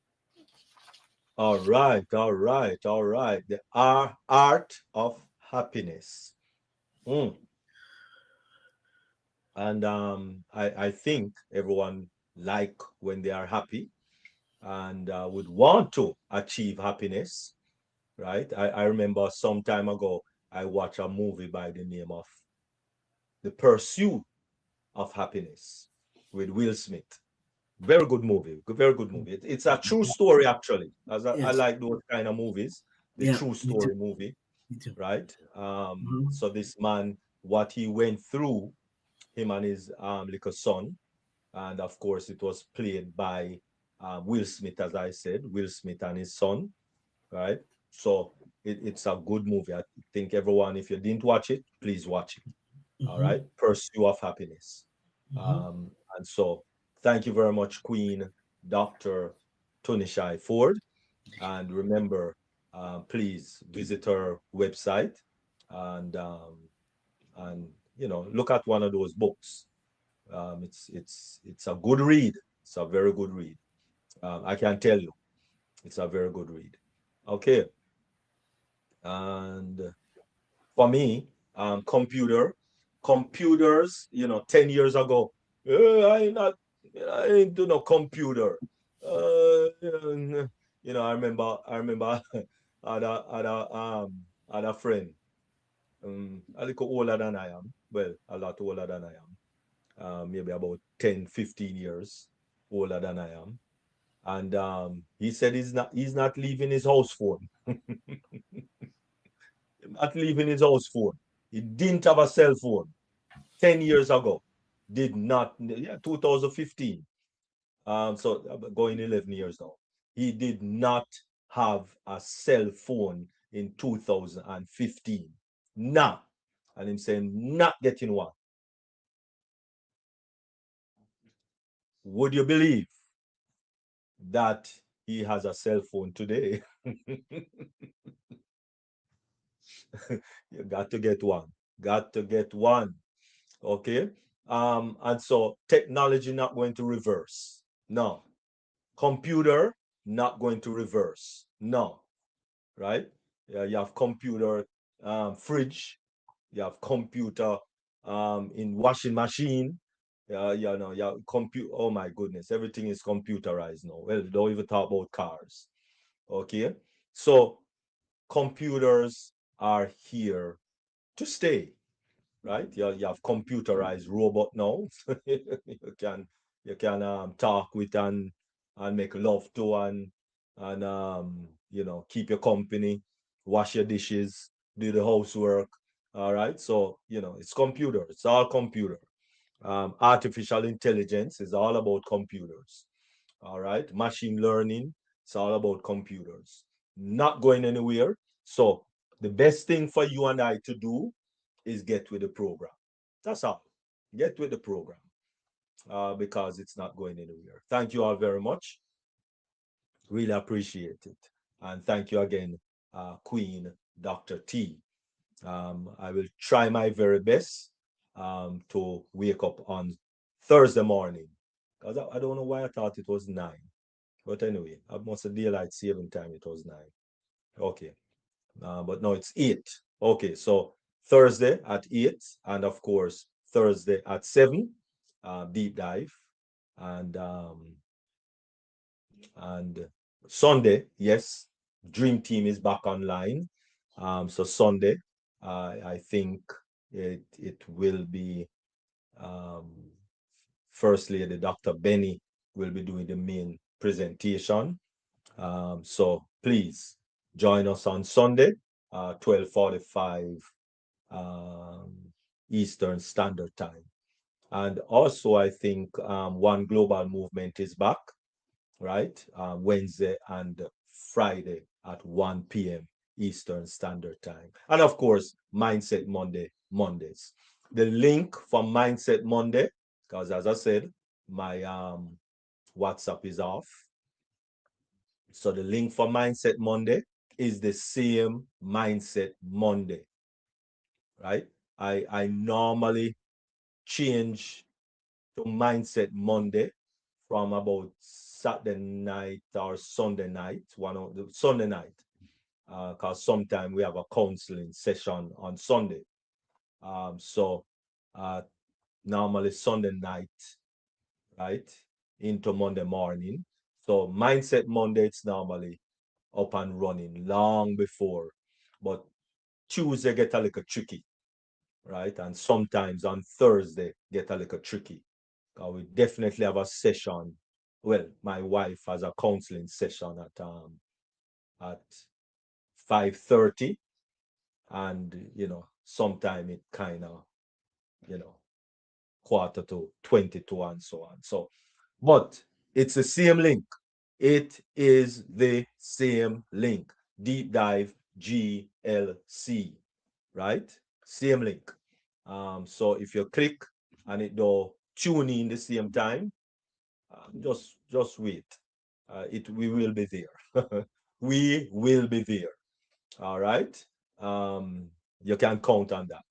All right. The art of happiness. And I think everyone like when they are happy and would want to achieve happiness, right? I remember some time ago, I watched a movie by the name of The Pursuit of Happiness with Will Smith. Very good movie. Very good movie. It's a true story, actually. As I like those kind of movies, the true story movie, right? So this man, what he went through, him and his little son, and of course it was played by Will Smith, as I said, Will Smith and his son, right? So it's a good movie. I think everyone, if you didn't watch it, please watch it. All right, Pursuit of Happiness. And so thank you very much, Queen Dr. Tunishai Ford. And remember, please visit her website and look at one of those books. It's a good read. It's a very good read. I can tell you, it's a very good read. Okay. And for me, computers, 10 years ago, I ain't do no computer. I remember I had a friend, a little older than I am. Well, a lot older than I am. Maybe about 10, 15 years older than I am. And he said he's not leaving his house phone. Not leaving his house phone. He didn't have a cell phone 10 years ago. did not, yeah, 2015. So going 11 years now. He did not have a cell phone in 2015. Nah. And him saying not getting one. Would you believe that he has a cell phone today? You got to get one. Got to get one. Okay. And so technology not going to reverse. No. Computer not going to reverse. No. Right? Yeah, you have computer fridge, you have computer in washing machine. You know, yeah, compute. Oh my goodness, everything is computerized now. Well, don't even talk about cars. Okay, so computers are here to stay, right? You have computerized robot now. You can talk with and make love to and you know, keep your company, wash your dishes, do the housework. All right, so you know it's computer. It's all computer. Artificial intelligence is all about computers. All right, machine learning, it's all about computers. Not going anywhere. So the best thing for you and I to do is get with the program. That's all. Get with the program because it's not going anywhere. Thank you all very much. Really appreciate it. And thank you again, Queen Dr. T. I will try my very best to wake up on Thursday morning because I don't know why I thought it was 9. But anyway, I must have daylight saving time. It was 9. Okay. But no, it's 8. Okay, so Thursday at 8, and of course Thursday at 7, deep dive, and Sunday, yes, Dream Team is back online. So Sunday, I think it will be First Lady Dr. Benny will be doing the main presentation. So please join us on Sunday, 12:45 Eastern Standard Time. And also, I think One Global Movement is back, right? Wednesday and Friday at 1 p.m. Eastern Standard Time. And of course, Mindset Mondays. The link for Mindset Monday, because as I said, my WhatsApp is off. So the link for Mindset Monday is the same Mindset Monday, right? I normally change to Mindset Monday from about Saturday night or Sunday night, Sunday night, because sometimes we have a counseling session on Sunday. So normally Sunday night, right, into Monday morning. So Mindset Monday, it's normally up and running long before, but Tuesday get a little tricky, right? And sometimes on Thursday get a little tricky. We definitely have a session. Well, my wife has a counseling session at 5:30, and you know, sometime it kind of, you know, 1:45 and so on. So, but it's the same link. It is the same link. Deep Dive GLC, right? Same link. So if you click and it do tune in the same time, just wait. We will be there. We will be there. All right. You can count on that.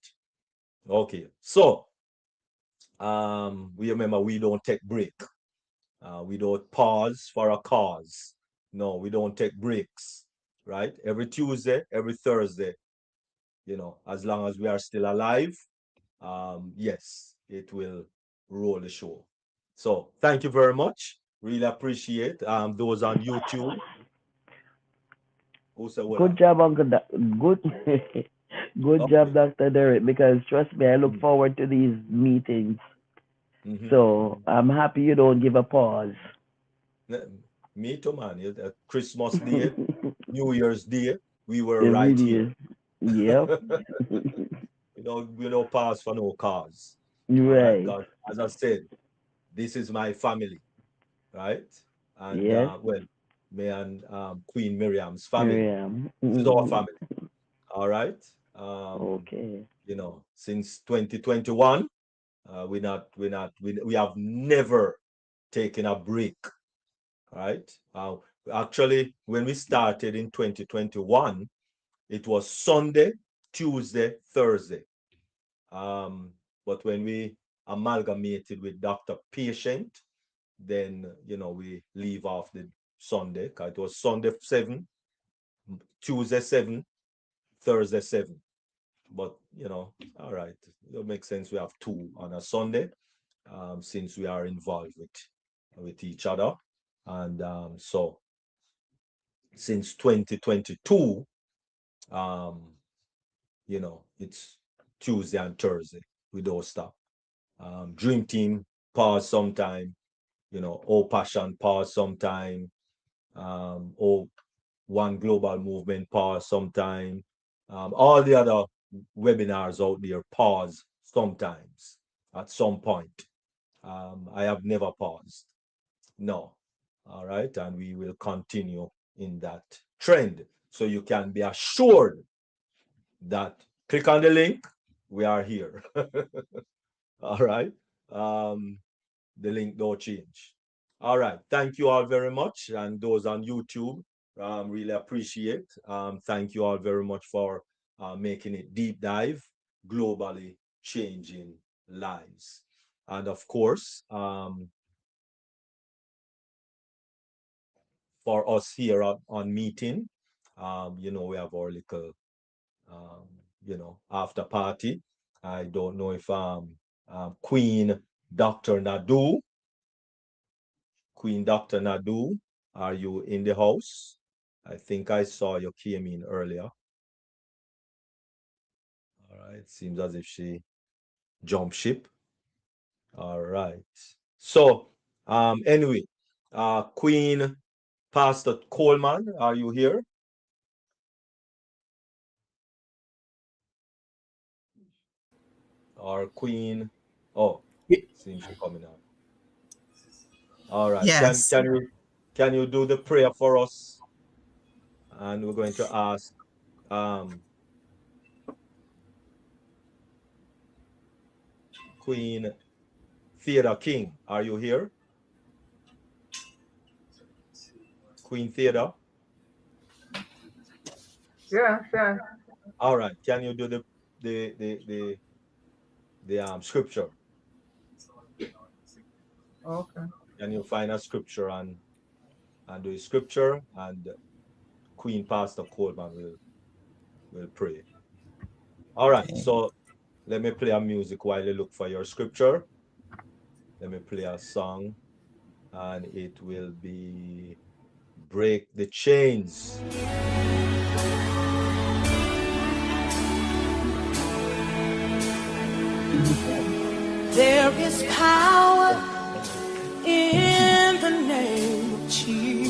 Okay. So we remember we don't take break. We don't pause for a cause. No, we don't take breaks. Right? Every Tuesday, every Thursday, you know, as long as we are still alive, yes, it will roll the show. So thank you very much. Really appreciate those on YouTube. Good job, Uncle. Good, good job, Dr. Derek. Because trust me, I look forward to these meetings. So I'm happy you don't give a pause. Me too, man. Christmas Day, New Year's Day, we were right here. Yep. We don't pause for no cause. Right. as I said, this is my family, right? And Yes, well, me and Queen Miriam's family. Miriam. This is our family. All right. Okay. You know, since 2021, we have never taken a break. Right. Actually, when we started in 2021, it was Sunday, Tuesday, Thursday. But when we amalgamated with Dr. Patient, then we leave off the Sunday, because it was Sunday 7, Tuesday 7, Thursday 7. But all right, it makes sense. We have 2 on a Sunday, since we are involved with each other. And so since 2022, it's Tuesday and Thursday. We don't stop. Dream Team pause sometime, All Passion pause sometime, One Global Movement pause sometime. All the other webinars out there pause sometimes at some point. I have never paused. No. All right. And we will continue in that trend. So you can be assured that click on the link. We are here. All right. The link don't change. All right. Thank you all very much. And those on YouTube, really appreciate. Thank you all very much for making it deep dive, globally changing lives. And of course, for us here on meeting, we have our little, after party. I don't know if Queen Dr. Nadu, are you in the house? I think I saw you came in earlier. All right, seems as if she jumped ship. All right. So anyway, Queen Pastor Coleman, are you here? Or Queen? Oh, seems you're coming out. All right. Yes. Can you do the prayer for us? And we're going to ask Queen Theodore King. Are you here? Queen Theodore? Yeah. All right. Can you do the scripture? Okay. Can you find a scripture and do a scripture, and Queen Pastor Coleman will pray. All right. Okay. So let me play a music while you look for your scripture. Let me play a song, and it will be Break the Chains. There is power in the name of Jesus.